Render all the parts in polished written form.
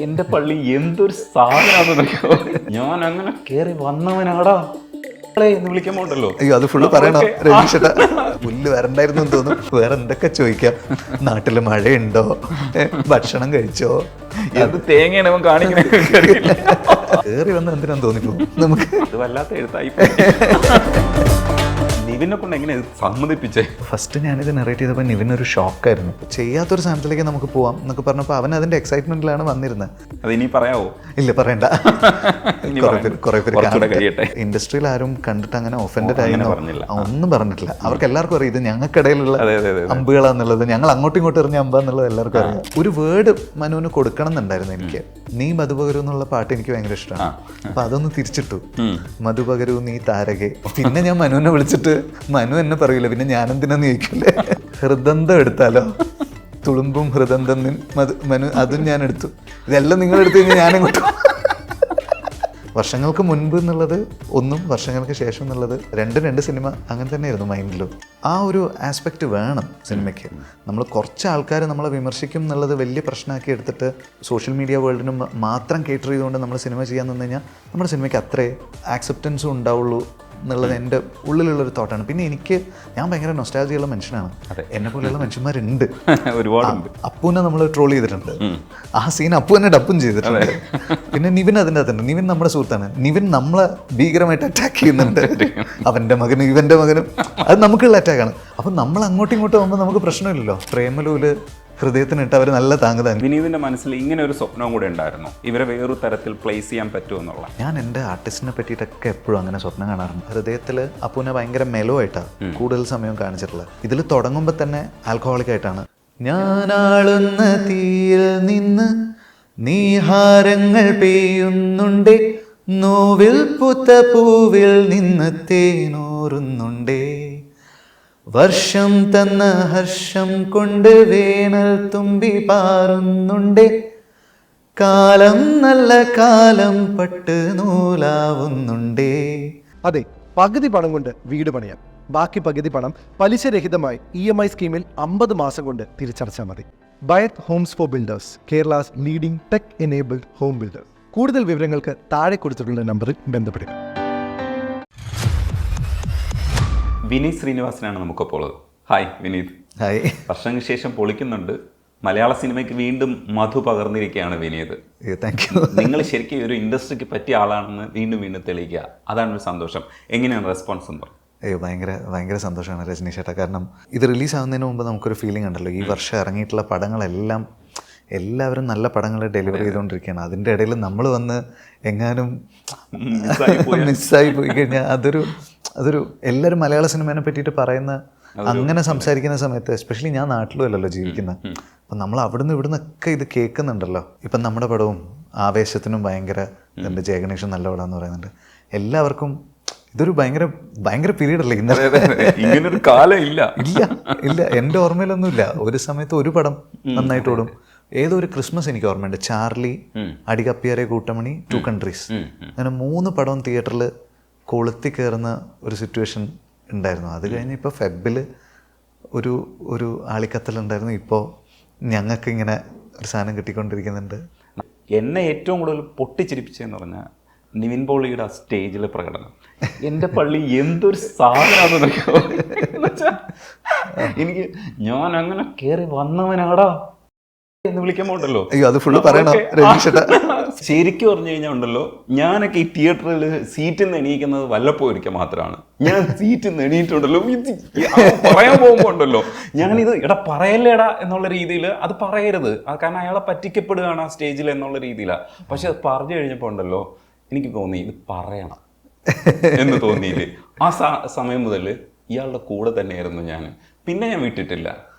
എന്റെ പള്ളി എന്തൊരു സാധനമാണെന്നറിയോ, ഞാൻ അങ്ങനെ കേറി വന്നവനാടാ എന്ന് വിളിക്കാൻ പോണ്ടല്ലോ. അയ്യോ അത് ഫുള്ള് പറയണോ രമേശേട്ടാ? പുല്ല് വരണ്ടായിരുന്നു എന്ന് തോന്നും. വേറെ എന്തൊക്കെ ചോദിക്കാം, നാട്ടില് മഴയുണ്ടോ, ഭക്ഷണം കഴിച്ചോ, എന്ത് തേങ്ങയാണ് അവൻ കാണിക്കണേ. കേറി വന്ന എന്തിനാന്ന് തോന്നിപ്പോ നമുക്ക്. ഇത് വല്ലാത്ത എഴുത്തായി. നിവിനെ കൊണ്ട് എങ്ങനെ സമ്മതിപ്പിച്ചേ? ഫസ്റ്റ് ഞാനിത് നെറേറ്റ് ചെയ്തപ്പോൾ നിവിനൊരു ഷോക്കായിരുന്നു. ചെയ്യാത്തൊരു സാധനത്തിലേക്ക് നമുക്ക് പോവാം എന്നൊക്കെ പറഞ്ഞപ്പോൾ അവൻ അതിന്റെ എക്സൈറ്റ്മെന്റിലാണ് വന്നിരുന്നത്. അത് ഇനി പറയാവോ? ഇല്ല പറയണ്ട. കുറെ പേര് ഇൻഡസ്ട്രിയിൽ ആരും കണ്ടിട്ട് അങ്ങനെ ഒഫൻഡഡ് ആയി ഒന്നും പറഞ്ഞിട്ടില്ല. അവർക്ക് എല്ലാവർക്കും അറിയാം ഇത് ഞങ്ങൾക്കിടയിലുള്ള അമ്പുകളാന്നുള്ളത്, ഞങ്ങൾ അങ്ങോട്ടും ഇങ്ങോട്ടും എറിഞ്ഞ അമ്പാന്നുള്ളത് എല്ലാവർക്കും അറിയാം. ഒരു വേർഡ് മനുവിന് കൊടുക്കണം എന്നുണ്ടായിരുന്നു എനിക്ക്. നീ മധുപകരു എന്നുള്ള പാട്ട് എനിക്ക് ഭയങ്കര ഇഷ്ടമാണ്. അപ്പൊ അതൊന്ന് തിരിച്ചിട്ടു, മധുപകരു നീ താരകെ. പിന്നെ ഞാൻ മനുവിനെ വിളിച്ചിട്ട് മനു എന്നെ പറയൂല, പിന്നെ ഞാനെന്തിനാന്ന് ചോദിക്കില്ലേ. ഹൃദന്തം എടുത്താലോ, തുളുമ്പും ഹൃദന്തം മനു, അതും ഞാൻ എടുത്തു. ഇതെല്ലാം നിങ്ങൾ എടുത്തു കഴിഞ്ഞാൽ ഞാനെങ്ങോട്ട്. വർഷങ്ങൾക്ക് മുൻപ് എന്നുള്ളത് ഒന്നും, വർഷങ്ങൾക്ക് ശേഷം എന്നുള്ളത് രണ്ട് സിനിമ അങ്ങനെ തന്നെയായിരുന്നു മൈൻഡിലും. ആ ഒരു ആസ്പെക്റ്റ് വേണം സിനിമയ്ക്ക്. നമ്മൾ കുറച്ച് ആൾക്കാർ നമ്മളെ വിമർശിക്കും എന്നുള്ളത് വലിയ പ്രശ്നമാക്കി എടുത്തിട്ട് സോഷ്യൽ മീഡിയ വേൾഡിനും മാത്രം കേറ്റർ ചെയ്തുകൊണ്ട് നമ്മൾ സിനിമ ചെയ്യാൻ നിന്ന് കഴിഞ്ഞാൽ നമ്മുടെ സിനിമയ്ക്ക് അത്രേ ആക്സെപ്റ്റൻസും ഉണ്ടാവുള്ളൂ എന്നുള്ളത് എൻ്റെ ഉള്ളിലുള്ളൊരു തോട്ടാണ്. പിന്നെ ഞാൻ ഭയങ്കര നൊസ്റ്റാൾജിയുള്ള മനുഷ്യനാണ്. എന്നെ പോലെയുള്ള മനുഷ്യന്മാരുണ്ട് ഒരുപാടുണ്ട്. അപ്പൂനെ നമ്മൾ ട്രോൾ ചെയ്തിട്ടുണ്ട്. ആ സീൻ അപ്പു തന്നെ ഡപ്പും ചെയ്തിട്ടുണ്ട്. പിന്നെ നിവിൻ അതിൻ്റെ അകത്തുണ്ട്. നിവിൻ നമ്മുടെ സുഹൃത്താണ്. നിവിൻ നമ്മളെ ഭീകരമായിട്ട് അറ്റാക്ക് ചെയ്യുന്നുണ്ട്. അവൻ്റെ മകനും ഇവൻ്റെ മകനും അത് നമുക്കുള്ള അറ്റാക്കാണ്. അപ്പം നമ്മൾ അങ്ങോട്ടും ഇങ്ങോട്ടും ആകുമ്പോൾ നമുക്ക് പ്രശ്നമില്ലല്ലോ. പ്രേമലൂല് ഹൃദയത്തിനിട്ട് അവർ നല്ല താങ്ങുതാങ്ങി. വിനീതിന്റെ മനസ്സിൽ ഇങ്ങനെ ഒരു സ്വപ്നവും കൂടെ ഉണ്ടായിരുന്നു, ഇവരെ വേറൊരു തരത്തിൽ പ്ലേസ് ചെയ്യാൻ പറ്റുമെന്നുള്ള. ഞാൻ എൻ്റെ ആർട്ടിസ്റ്റിനെ പറ്റിയിട്ടൊക്കെ എപ്പോഴും അങ്ങനെ സ്വപ്നം കാണാറുണ്ട്. ഹൃദയത്തിൽ അപ്പൂനെ ഭയങ്കര മെലോ ആയിട്ടാണ് കൂടുതൽ സമയം കാണിച്ചിട്ടുള്ളത്. ഇതിൽ തുടങ്ങുമ്പോൾ തന്നെ ആൽക്കഹോളിക് ആയിട്ടാണ്. ഞാനാളുന്ന തീയിൽ നിന്ന് നീഹാരങ്ങൾ പെയ്യുന്നുണ്ടേ, നോവിൽ പുത്ത പൂവിൽ നിന്ന് തേനൂറുന്നുണ്ടേ, വർഷം തന്ന ഹർഷം കൊണ്ട് വേനൽ തുമ്പി പാറുന്നുണ്ടേ, കാലം നല്ല കാലം പട്ട് നൂലാവുന്നുണ്ടേ. അതെ, പകുതി പണം കൊണ്ട് വീട് പണിയാം, ബാക്കി പകുതി പണം പലിശരഹിതമായി EMI സ്കീമിൽ 50 മാസം കൊണ്ട് തിരിച്ചടച്ചാൽ മതി. Bayath homes for builders, Kerala's leading tech enabled home builder. കൂടുതൽ വിവരങ്ങൾക്ക് താഴെ കൊടുത്തിട്ടുള്ള നമ്പറിൽ ബന്ധപ്പെടുക. വിനീത് ശ്രീനിവാസനാണ് നമുക്കിപ്പോൾ ഉള്ളത്. ഹായ് വിനീത്. ഹായ്. വർഷങ്ങൾക്ക് ശേഷം പൊളിക്കുന്നുണ്ട്. മലയാള സിനിമയ്ക്ക് വീണ്ടും മധു പകർന്നിരിക്കുകയാണ് വിനീത്. Thank you. നിങ്ങൾ ശരിക്കും ഒരു ഇൻഡസ്ട്രിക്ക് പറ്റിയ ആളാണെന്ന് വീണ്ടും തെളിയിക്കുക. അതാണ് ഒരു സന്തോഷം. എങ്ങനെയാണ് റെസ്പോൺസ് എന്ന് പറയും? അയ്യോ ഭയങ്കര സന്തോഷമാണ് രജനീഷ് ചേട്ടാ. കാരണം ഇത് റിലീസ് ആവുന്നതിന് മുമ്പ് നമുക്കൊരു ഫീലിംഗ് ഉണ്ടല്ലോ, ഈ വർഷം ഇറങ്ങിയിട്ടുള്ള പടങ്ങളെല്ലാം എല്ലാവരും നല്ല പടങ്ങൾ ഡെലിവർ ചെയ്തുകൊണ്ടിരിക്കുകയാണ്. അതിൻ്റെ ഇടയിൽ നമ്മൾ വന്ന് എങ്ങാനും മിസ്സായി പോയി കഴിഞ്ഞാൽ അതൊരു എല്ലാവരും മലയാള സിനിമേനെ പറ്റിയിട്ട് പറയുന്ന അങ്ങനെ സംസാരിക്കുന്ന സമയത്ത്, എസ്പെഷ്യലി ഞാൻ നാട്ടിലും അല്ലല്ലോ ജീവിക്കുന്നത്, അപ്പം നമ്മൾ അവിടുന്ന് ഇവിടുന്നൊക്കെ ഇത് കേൾക്കുന്നുണ്ടല്ലോ. ഇപ്പം നമ്മുടെ പടവും ആവേശത്തിനും ഭയങ്കര ഇതുണ്ട്, ജയഗണേഷൻ നല്ല പടമെന്ന് പറയുന്നുണ്ട്. എല്ലാവർക്കും ഇതൊരു ഭയങ്കര പീരീഡ് അല്ലേ ഇന്നലെ. ഇങ്ങനൊരു കാലം ഇല്ല. എൻ്റെ ഓർമ്മയിലൊന്നുമില്ല ഒരു സമയത്ത് ഒരു പടം നന്നായിട്ട് ഓടും. ഏതോ ഒരു ക്രിസ്മസ് എനിക്ക് ഓർമ്മയുണ്ട്, ചാർലി, അടികപ്പിയാരെ കൂട്ടമണി, 2 കൺട്രീസ്, അങ്ങനെ 3 പടവും തിയേറ്ററിൽ കൊളുത്തി കയറുന്ന ഒരു സിറ്റുവേഷൻ ഉണ്ടായിരുന്നു. അത് കഴിഞ്ഞ് ഇപ്പോൾ ഫെബിൽ ഒരു ആളിക്കത്തലുണ്ടായിരുന്നു. ഇപ്പോൾ ഞങ്ങൾക്ക് ഇങ്ങനെ ഒരു സാധനം കിട്ടിക്കൊണ്ടിരിക്കുന്നുണ്ട്. എന്നെ ഏറ്റവും കൂടുതൽ പൊട്ടിച്ചിരിപ്പിച്ചതെന്ന് പറഞ്ഞാൽ നിവിൻ പോളിയുടെ ആ സ്റ്റേജിലെ പ്രകടനം. എൻ്റെ പള്ളി എന്തൊരു സാധനമാണെന്നറിയോ. എനിക്ക് ഞാൻ അങ്ങനെ കയറി വന്നവനാടാ എന്ന് വിളിക്കാൻ പോണ്ടല്ലോ. അയ്യോ അത് ഫുള്ള് പറയണോ രമേശേട്ടാ? ശരിക്കും പറഞ്ഞു കഴിഞ്ഞാൽ ഉണ്ടല്ലോ, ഞാനൊക്കെ ഈ തിയേറ്ററിൽ സീറ്റിൽ നിന്ന് എണീക്കുന്നത് വല്ലപ്പോയിരിക്കും മാത്രമാണ്. ഞാൻ സീറ്റിൽ നിന്ന് എണീറ്റുണ്ടല്ലോ, പറയാൻ പോകുമ്പോൾ ഉണ്ടല്ലോ, ഞാനിത് പറയല്ലേടാ എന്നുള്ള രീതിയിൽ അത് പറയരുത്, കാരണം അയാളെ പറ്റിക്കപ്പെടുകയാണ് ആ സ്റ്റേജിൽ എന്നുള്ള രീതിയിലാണ്. പക്ഷെ അത് പറഞ്ഞു കഴിഞ്ഞപ്പോൾ ഉണ്ടല്ലോ, എനിക്ക് തോന്നി ഇത് പറയണം എന്ന് തോന്നിയില്ലേ. ആ സമയം മുതൽ ഇയാളുടെ കൂടെ തന്നെയായിരുന്നു ഞാൻ. പിന്നെ ഞാൻ വിട്ടിട്ടില്ല.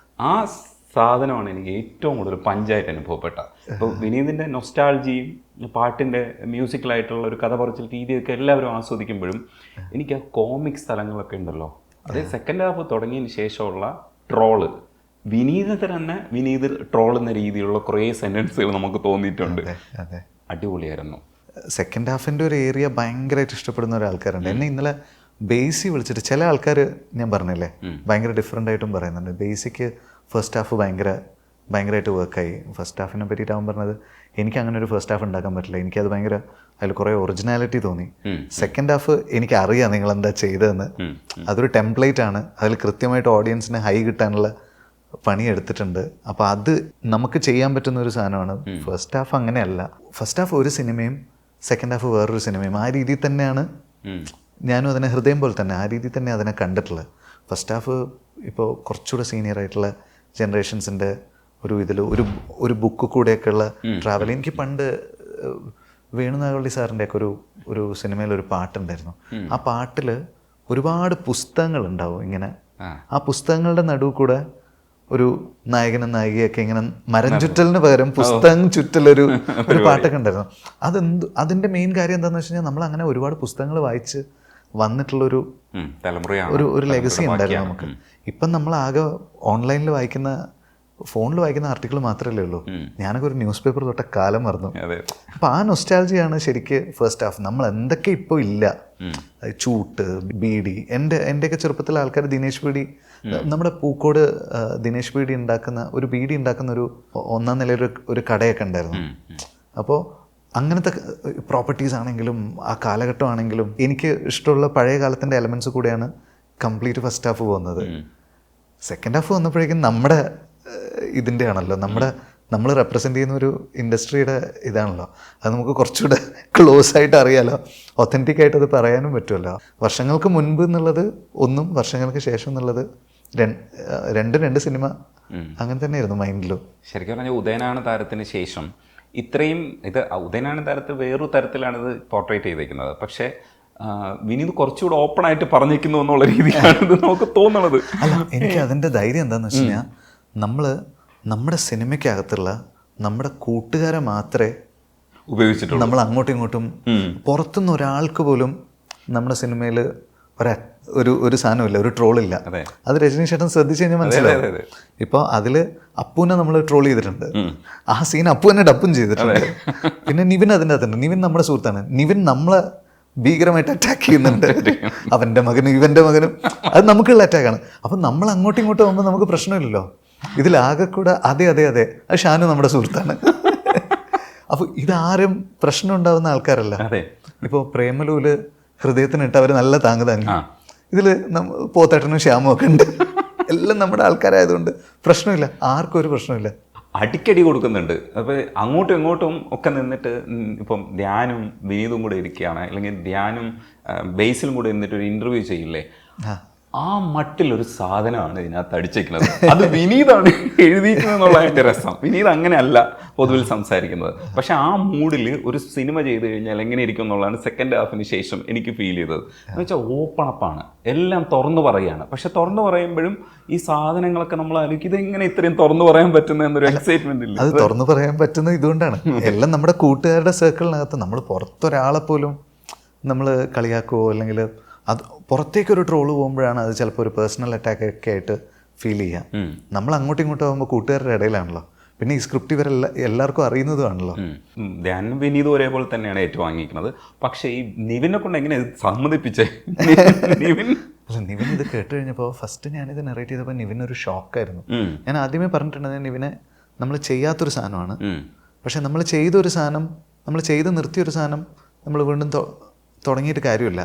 ആ സാധനമാണ് എനിക്ക് ഏറ്റവും കൂടുതൽ പഞ്ചായത്ത് അനുഭവപ്പെട്ട. ഇപ്പോൾ വിനീതിൻ്റെ നൊസ്റ്റാൾജിയും പാട്ടിൻ്റെ മ്യൂസിക്കലായിട്ടുള്ള ഒരു കഥ പറച്ചിൽ രീതിയൊക്കെ എല്ലാവരും ആസ്വദിക്കുമ്പോഴും എനിക്ക് ആ കോമിക് സ്ഥലങ്ങളൊക്കെ ഉണ്ടല്ലോ, അതേ സെക്കൻഡ് ഹാഫ് തുടങ്ങിയതിന് ശേഷമുള്ള ട്രോള്, വിനീത് ട്രോൾ എന്ന രീതിയിലുള്ള കുറേ സെൻറ്റൻസുകൾ നമുക്ക് തോന്നിയിട്ടുണ്ട്. അടിപൊളിയായിരുന്നു. സെക്കൻഡ് ഹാഫിൻ്റെ ഒരു ഏരിയ ഭയങ്കരമായിട്ട് ഇഷ്ടപ്പെടുന്ന ഒരാൾക്കാരുണ്ട്. എന്നെ ഇന്നലെ ബേസി വിളിച്ചിട്ട്, ചില ആൾക്കാർ ഞാൻ പറഞ്ഞില്ലേ ഭയങ്കര ഡിഫറെൻ്റ് ആയിട്ടും പറയുന്നുണ്ട്. ബേസിക്ക് ഫസ്റ്റ് ഹാഫ് ഭയങ്കര ഭയങ്കരമായിട്ട് വർക്കായി. ഫസ്റ്റ് ഹാഫിനെ പറ്റിയിട്ട് അവൻ പറഞ്ഞത് എനിക്ക് അങ്ങനെ ഒരു ഫസ്റ്റ് ഹാഫ് ഉണ്ടാക്കാൻ പറ്റില്ല, എനിക്കത് ഭയങ്കര അതിൽ കുറേ ഒറിജിനാലിറ്റി തോന്നി. സെക്കൻഡ് ഹാഫ് എനിക്ക് അറിയാം നിങ്ങൾ എന്താ ചെയ്തതെന്ന്, അതൊരു ടെംപ്ലേറ്റ് ആണ്, അതിൽ കൃത്യമായിട്ട് ഓഡിയൻസിന് ഹൈ കിട്ടാനുള്ള പണിയെടുത്തിട്ടുണ്ട്. അപ്പോൾ അത് നമുക്ക് ചെയ്യാൻ പറ്റുന്ന ഒരു സാധനമാണ്. ഫസ്റ്റ് ഹാഫ് അങ്ങനെയല്ല. ഫസ്റ്റ് ഹാഫ് ഒരു സിനിമയും സെക്കൻഡ് ഹാഫ് വേറൊരു സിനിമയും, ആ രീതിയിൽ തന്നെയാണ് ഞാനും അതിനെ ഹൃദയം പോലെ തന്നെ ആ രീതിയിൽ തന്നെ അതിനെ കണ്ടിട്ടുള്ളത്. ഫസ്റ്റ് ഹാഫ് ഇപ്പോൾ കുറച്ചുകൂടെ സീനിയർ ആയിട്ടുള്ള ജനറേഷൻസിൻ്റെ ഒരു ബുക്ക് കൂടെയൊക്കെയുള്ള ട്രാവൽ. എനിക്ക് പണ്ട് വേണുനാഗവള്ളി സാറിൻ്റെ ഒക്കെ ഒരു സിനിമയിലൊരു പാട്ടുണ്ടായിരുന്നു. ആ പാട്ടിൽ ഒരുപാട് പുസ്തകങ്ങൾ ഉണ്ടാവും ഇങ്ങനെ. ആ പുസ്തകങ്ങളുടെ നടുവ് കൂടെ ഒരു നായകനും നായികയൊക്കെ ഇങ്ങനെ മരം ചുറ്റലിന് പകരം പുസ്തകം ചുറ്റലൊരു പാട്ടൊക്കെ ഉണ്ടായിരുന്നു. അതിൻ്റെ മെയിൻ കാര്യം എന്താണെന്ന് വെച്ച് കഴിഞ്ഞാൽ നമ്മൾ അങ്ങനെ ഒരുപാട് പുസ്തകങ്ങൾ വായിച്ച് വന്നിട്ടുള്ളൊരു ഒരു ലെഗസി ഉണ്ടായിരുന്നു നമുക്ക്. ഇപ്പം നമ്മൾ ആകെ ഓൺലൈനിൽ വായിക്കുന്ന, ഫോണിൽ വായിക്കുന്ന ആർട്ടിക്കിൾ മാത്രമല്ലേ ഉള്ളൂ. ഞാനൊക്കെ ഒരു ന്യൂസ് പേപ്പർ തൊട്ട കാലം മറന്നു. അപ്പം ആ നൊസ്റ്റാൾജിയാണ് ശരിക്ക് ഫസ്റ്റ് ഹാഫ്. നമ്മൾ എന്തൊക്കെ ഇപ്പോൾ ഇല്ല, ചൂട്ട്, ബീഡി. എൻ്റെയൊക്കെ ചെറുപ്പത്തിലെ ആൾക്കാർ ദിനേശ് ബീഡി, നമ്മുടെ പൂക്കോട് ദിനേശ് ബീഡി ഉണ്ടാക്കുന്ന ഒരു ബീഡി ഉണ്ടാക്കുന്ന ഒരു 1ാം നിലയിൽ ഒരു കടയൊക്കെ ഉണ്ടായിരുന്നു. അപ്പോൾ അങ്ങനത്തെ പ്രോപ്പർട്ടീസ് ആണെങ്കിലും ആ കാലഘട്ടം ആണെങ്കിലും എനിക്ക് ഇഷ്ടമുള്ള പഴയ കാലത്തിൻ്റെ എലമെൻറ്റ്സ് കൂടെയാണ് കംപ്ലീറ്റ് ഫസ്റ്റ് ഹാഫ് പോകുന്നത്. സെക്കൻഡ് ഹാഫ് വന്നപ്പോഴേക്കും നമ്മുടെ ഇതിൻ്റെ ആണല്ലോ, നമ്മൾ റെപ്രസെൻ്റ് ചെയ്യുന്ന ഒരു ഇൻഡസ്ട്രിയുടെ ഇതാണല്ലോ, അത് നമുക്ക് കുറച്ചുകൂടെ ക്ലോസ് ആയിട്ട് അറിയാലോ, ഒത്തൻറ്റിക് ആയിട്ട് അത് പറയാനും പറ്റുമല്ലോ. വർഷങ്ങൾക്ക് മുൻപ് എന്നുള്ളത് ഒന്നും, വർഷങ്ങൾക്ക് ശേഷം എന്നുള്ളത് രണ്ട് സിനിമ അങ്ങനെ തന്നെയായിരുന്നു മൈൻഡിലും. ശരിക്കും പറഞ്ഞാൽ ഉദയനാണ് താരത്തിന് ശേഷം ഇത്രയും ഉദയനാണ് താരത്തിൽ വേറൊരു തരത്തിലാണ് ഇത് പോർട്രേറ്റ് ചെയ്തേക്കുന്നത്. പക്ഷേ വിനീത് കുറച്ചുകൂടെ ഓപ്പൺ ആയിട്ട് പറഞ്ഞിരിക്കുന്നു എന്നുള്ള രീതിയിലാണ് ഇത് നമുക്ക് തോന്നുന്നത്. അല്ല, എനിക്ക് അതിൻ്റെ ധൈര്യം എന്താണെന്ന് വെച്ച് കഴിഞ്ഞാൽ നമ്മുടെ സിനിമയ്ക്കകത്തുള്ള നമ്മുടെ കൂട്ടുകാരെ മാത്രമേ ഉപയോഗിച്ചിട്ടുള്ളൂ. നമ്മൾ അങ്ങോട്ടും ഇങ്ങോട്ടും പുറത്തുനിന്ന് ഒരാൾക്ക് പോലും നമ്മുടെ സിനിമയിൽ ഒരു സാധനമില്ല, ഒരു ട്രോളില്ല. അത് രജനി ചേട്ടൻ ശ്രദ്ധിച്ചു കഴിഞ്ഞാൽ മനസ്സിലാവും. ഇപ്പോൾ അതിൽ അപ്പുവിനെ നമ്മൾ ട്രോൾ ചെയ്തിട്ടുണ്ട്, ആ സീൻ അപ്പു തന്നെ ഡപ്പും ചെയ്തിട്ടുണ്ട്. പിന്നെ നിവിൻ അതിൻ്റെ അകത്തുണ്ട്. നിവിൻ നമ്മുടെ സുഹൃത്താണ്. നിവിൻ നമ്മളെ ഭീകരമായിട്ട് അറ്റാക്ക് ചെയ്യുന്നുണ്ട്. അവൻ്റെ മകനും ഇവൻ്റെ മകനും അത് നമുക്കുള്ള അറ്റാക്കാണ്. അപ്പം നമ്മൾ അങ്ങോട്ടും ഇങ്ങോട്ടും പോകുമ്പോൾ നമുക്ക് പ്രശ്നമില്ലല്ലോ. ഇതിലാകെ കൂടെ അതെ അത് ഷാനു നമ്മുടെ സുഹൃത്താണ്. അപ്പോൾ ഇതാരും പ്രശ്നം ഉണ്ടാകുന്ന ആൾക്കാരല്ല. ഇപ്പോൾ പ്രേമലൂല് ഹൃദയത്തിനിട്ട് അവർ നല്ല താങ്ങി. ഇതിൽ പോത്തേട്ടനും ശ്യാമും ഒക്കെ ഉണ്ട്. എല്ലാം നമ്മുടെ ആൾക്കാരായതുകൊണ്ട് പ്രശ്നമില്ല, ആർക്കും ഒരു പ്രശ്നമില്ല. അടിക്കടി കൊടുക്കുന്നുണ്ട്. അപ്പോൾ അങ്ങോട്ടും ഇങ്ങോട്ടും ഒക്കെ നിന്നിട്ട് ഇപ്പം ധ്യാനും വിനീതും കൂടെ ഇരിക്കുകയാണ്, അല്ലെങ്കിൽ ധ്യാനും ബേസിലും കൂടെ നിന്നിട്ട് ഒരു ഇൻ്റർവ്യൂ ചെയ്യില്ലേ, ആ മട്ടിലൊരു സാധനമാണ് ഇതിനകത്ത് അടിച്ചേക്കുന്നത്. അത് വിനീതാണ് എഴുതിയിരിക്കുന്നത് എന്നുള്ള അതിൻ്റെ രസം. വിനീത് അങ്ങനെയല്ല പൊതുവിൽ സംസാരിക്കുന്നത്. പക്ഷെ ആ മൂഡിൽ ഒരു സിനിമ ചെയ്ത് കഴിഞ്ഞാൽ എങ്ങനെ ഇരിക്കും എന്നുള്ളതാണ് സെക്കൻഡ് ഹാഫിന് ശേഷം എനിക്ക് ഫീൽ ചെയ്തത്. എന്ന് വെച്ചാൽ ഓപ്പൺ അപ്പാണ്, എല്ലാം തുറന്നു പറയുകയാണ്. പക്ഷെ തുറന്നു പറയുമ്പോഴും ഈ സാധനങ്ങളൊക്കെ നമ്മൾ ആലോചിക്കും, ഇതെങ്ങനെ ഇത്രയും തുറന്നു പറയാൻ പറ്റുന്ന എന്നൊരു എക്സൈറ്റ്മെന്റ് ഇല്ല. അത് തുറന്നു പറയാൻ പറ്റുന്നത് ഇതുകൊണ്ടാണ്. എല്ലാം നമ്മുടെ കൂട്ടുകാരുടെ സർക്കിളിനകത്ത്. നമ്മൾ പുറത്തൊരാളെ പോലും നമ്മൾ കളിയാക്കുവോ അല്ലെങ്കിൽ അത് പുറത്തേക്കൊരു ട്രോള് പോകുമ്പോഴാണ് അത് ചിലപ്പോൾ ഒരു പേഴ്സണൽ അറ്റാക്ക് ഒക്കെ ആയിട്ട് ഫീൽ ചെയ്യാം. നമ്മൾ അങ്ങോട്ടും ഇങ്ങോട്ടും ആകുമ്പോൾ കൂട്ടുകാരുടെ ഇടയിലാണല്ലോ. പിന്നെ ഈ സ്ക്രിപ്റ്റ് എല്ലാവർക്കും അറിയുന്നതുമാണല്ലോ. ധ്യാനും വിനീതും ഒരേപോലെ തന്നെയാണ് ഏറ്റുവാങ്ങിക്കുന്നത്. പക്ഷേ ഈ നിവിനെ കൊണ്ട് എങ്ങനെ സമ്മതിപ്പിച്ചേ? നിവിൻ ഇത് കേട്ട് കഴിഞ്ഞപ്പോൾ ഫസ്റ്റ് ഞാനിത് നെറേറ്റ് ചെയ്തപ്പോൾ നിവിനൊരു ഷോക്കായിരുന്നു. ഞാൻ ആദ്യമേ പറഞ്ഞിട്ടുണ്ടെങ്കിൽ നിവിനെ നമ്മൾ ചെയ്യാത്തൊരു സാധനമാണ്. പക്ഷെ നമ്മൾ ചെയ്തൊരു സാധനം, നമ്മൾ ചെയ്ത് നിർത്തിയൊരു സാധനം നമ്മൾ വീണ്ടും തുടങ്ങിയിട്ട് കാര്യമില്ല.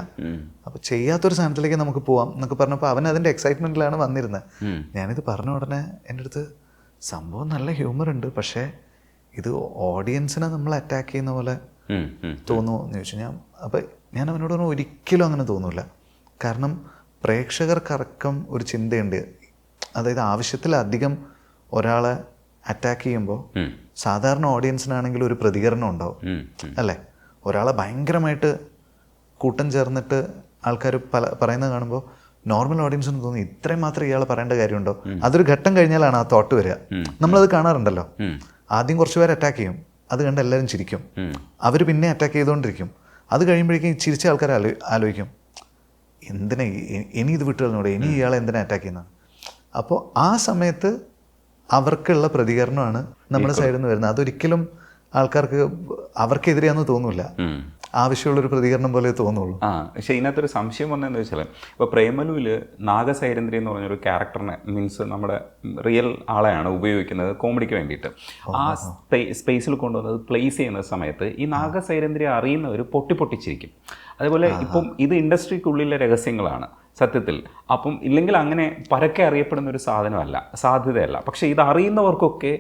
അപ്പോൾ ചെയ്യാത്തൊരു സാധനത്തിലേക്ക് നമുക്ക് പോവാം എന്നൊക്കെ പറഞ്ഞപ്പോൾ അവൻ അതിൻ്റെ എക്സൈറ്റ്മെൻറ്റിലാണ് വന്നിരുന്നത്. ഞാനിത് പറഞ്ഞ ഉടനെ എൻ്റെ അടുത്ത് സംഭവം നല്ല ഹ്യൂമർ ഉണ്ട്, പക്ഷേ ഇത് ഓഡിയൻസിനെ നമ്മൾ അറ്റാക്ക് ചെയ്യുന്ന പോലെ തോന്നുമോ എന്ന് ചോദിച്ചു. അപ്പോൾ ഞാൻ അവനോട് പറഞ്ഞു ഒരിക്കലും അങ്ങനെ തോന്നില്ല. കാരണം പ്രേക്ഷകർക്കടക്കം ഒരു ചിന്തയുണ്ട്. അതായത് ആവശ്യത്തിലധികം ഒരാളെ അറ്റാക്ക് ചെയ്യുമ്പോൾ സാധാരണ ഓഡിയൻസിനാണെങ്കിൽ ഒരു പ്രതികരണം ഉണ്ടാവും അല്ലേ. ഒരാളെ ഭയങ്കരമായിട്ട് കൂട്ടം ചേർന്നിട്ട് ആൾക്കാർ പറയുന്നത് കാണുമ്പോൾ നോർമൽ ഓഡിയൻസിന് തോന്നി ഇത്രയും മാത്രം ഇയാൾ പറയേണ്ട കാര്യമുണ്ടോ. അതൊരു ഘട്ടം കഴിഞ്ഞാലാണ് ആ തോട്ട് വരിക. നമ്മളത് കാണാറുണ്ടല്ലോ. ആദ്യം കുറച്ച് പേര് അറ്റാക്ക് ചെയ്യും, അത് കണ്ട് എല്ലാവരും ചിരിക്കും, അവർ പിന്നെ അറ്റാക്ക് ചെയ്തുകൊണ്ടിരിക്കും. അത് കഴിയുമ്പോഴേക്കും ചിരിച്ച ആൾക്കാർ ആലോചിക്കും എന്തിനാ ഇനി ഇത് വിട്ടു കളഞ്ഞൂടെ, ഇനി ഇയാളെ എന്തിനാ അറ്റാക്ക് ചെയ്യുന്നത്. അപ്പോൾ ആ സമയത്ത് അവർക്കുള്ള പ്രതികരണമാണ് നമ്മുടെ സൈഡിൽ നിന്ന് വരുന്നത്. അതൊരിക്കലും ആൾക്കാർക്ക് അവർക്കെതിരെയാണെന്ന് തോന്നില്ല. ആവശ്യമുള്ളൊരു പ്രതികരണം പോലെ തോന്നുള്ളൂ. പക്ഷേ ഇതിനകത്തൊരു സംശയം വന്നതെന്ന് വെച്ചാൽ ഇപ്പോൾ പ്രേമലുവിൽ നാഗസൈരന്ദ്രി എന്ന് പറഞ്ഞൊരു ക്യാരക്ടറിനെ മീൻസ് നമ്മുടെ റിയൽ ആളെയാണ് ഉപയോഗിക്കുന്നത് കോമഡിക്ക് വേണ്ടിയിട്ട്. ആ സ്പേസിൽ കൊണ്ടുവന്നത് പ്ലേസ് ചെയ്യുന്ന സമയത്ത് ഈ നാഗസൈരന്ദ്രി അറിയുന്നവർ പൊട്ടിച്ചിരിക്കും. അതേപോലെ ഇപ്പം ഇത് ഇൻഡസ്ട്രിക്കുള്ളിലെ രഹസ്യങ്ങളാണ് സത്യത്തിൽ. അപ്പം ഇല്ലെങ്കിൽ അങ്ങനെ പരക്കെ അറിയപ്പെടുന്ന ഒരു സാധ്യതയല്ല. പക്ഷേ ഇത് അറിയുന്നവർക്കൊക്കെ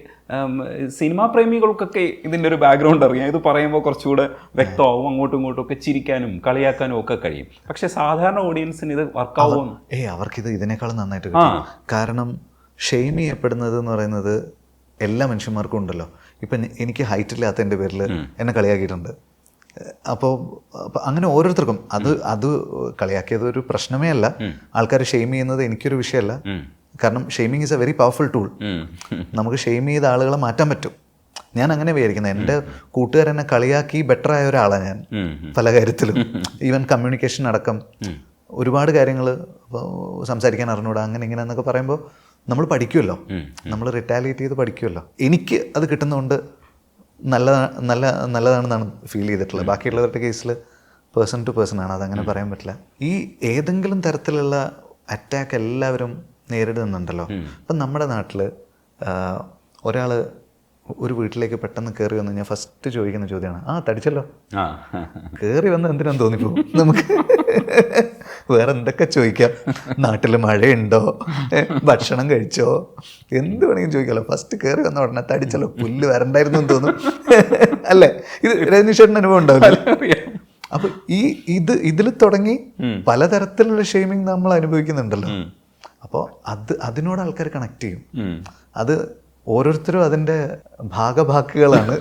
സിനിമാ പ്രേമികൾക്കൊക്കെ ഇതിൻ്റെ ഒരു ബാക്ക്ഗ്രൗണ്ട് അറിയാം. ഇത് പറയുമ്പോൾ കുറച്ചുകൂടെ വ്യക്തമാവും, അങ്ങോട്ടും ഇങ്ങോട്ടും ഒക്കെ ചിരിക്കാനും കളിയാക്കാനും ഒക്കെ കഴിയും. പക്ഷെ സാധാരണ ഓഡിയൻസിന് ഇത് വർക്കാവും. അവർക്കിത് ഇതിനേക്കാളും നന്നായിട്ട് കിട്ടും. കാരണം ഷെയിം ചെയ്യപ്പെടുന്നത് എന്ന് പറയുന്നത് എല്ലാ മനുഷ്യന്മാർക്കും ഉണ്ടല്ലോ. ഇപ്പം എനിക്ക് ഹൈറ്റ് ഇല്ലാത്തതിൻ്റെ പേരിൽ എന്നെ കളിയാക്കിയിട്ടുണ്ട്. അപ്പോൾ അങ്ങനെ ഓരോരുത്തർക്കും അത് കളിയാക്കിയത് ഒരു പ്രശ്നമേ അല്ല. ആൾക്കാർ ഷെയിം ചെയ്യുന്നത് എനിക്കൊരു വിഷയമല്ല. കാരണം shaming is A very powerful tool. നമുക്ക് ഷെയിം ചെയ്ത ആളുകളെ മാറ്റാൻ പറ്റും. ഞാൻ അങ്ങനെ വിചാരിക്കുന്നത്. എൻ്റെ കൂട്ടുകാരെന്നെ കളിയാക്കി ബെറ്റർ ആയ ഒരാളാണ് ഞാൻ പല കാര്യത്തിലും. ഈവൻ കമ്മ്യൂണിക്കേഷൻ അടക്കം ഒരുപാട് കാര്യങ്ങൾ സംസാരിക്കാൻ അറിഞ്ഞൂടാ അങ്ങനെ ഇങ്ങനെ എന്നൊക്കെ പറയുമ്പോൾ നമ്മൾ പഠിക്കുമല്ലോ, നമ്മൾ റിറ്റാലിയേറ്റ് ചെയ്ത് പഠിക്കുമല്ലോ. എനിക്ക് അത് കിട്ടുന്നതുകൊണ്ട് നല്ലതാണെന്നാണ് ഫീൽ ചെയ്തിട്ടുള്ളത്. ബാക്കിയുള്ളവരുടെ കേസിൽ പേഴ്സൺ ടു പേഴ്സൺ ആണ്, അതങ്ങനെ പറയാൻ പറ്റില്ല. ഈ ഏതെങ്കിലും തരത്തിലുള്ള അറ്റാക്ക് എല്ലാവരും നേരിടുന്നുണ്ടല്ലോ. ഇപ്പം നമ്മുടെ നാട്ടിൽ ഒരാൾ ഒരു വീട്ടിലേക്ക് പെട്ടെന്ന് കയറി വന്നു കഴിഞ്ഞാൽ ഫസ്റ്റ് ചോദിക്കുന്ന ചോദ്യമാണ് തടിച്ചല്ലോ. കയറി വന്ന് എന്തിനാന്ന് തോന്നിപ്പോ നമുക്ക് വേറെ എന്തൊക്കെ ചോദിക്കാം. നാട്ടിൽ മഴയുണ്ടോ, ഭക്ഷണം കഴിച്ചോ, എന്ത് വേണമെങ്കിലും ചോദിക്കാമല്ലോ. ഫസ്റ്റ് കയറി വന്ന ഉടനെ തടിച്ചല്ലോ, പുല്ല് വരണ്ടായിരുന്നു എന്ന് തോന്നും അല്ലേ? ഇത് രജനീഷേട്ടൻ അനുഭവം ഉണ്ടാവില്ല. അപ്പൊ ഇതിൽ തുടങ്ങി പലതരത്തിലുള്ള ഷെയ്മിങ് നമ്മൾ അനുഭവിക്കുന്നുണ്ടല്ലോ. അപ്പോൾ അതിനോട് ആൾക്കാർ കണക്ട് ചെയ്യും. അത് ഓരോരുത്തരും അതിൻ്റെ ഭാഗഭാക്കുകളാണ്.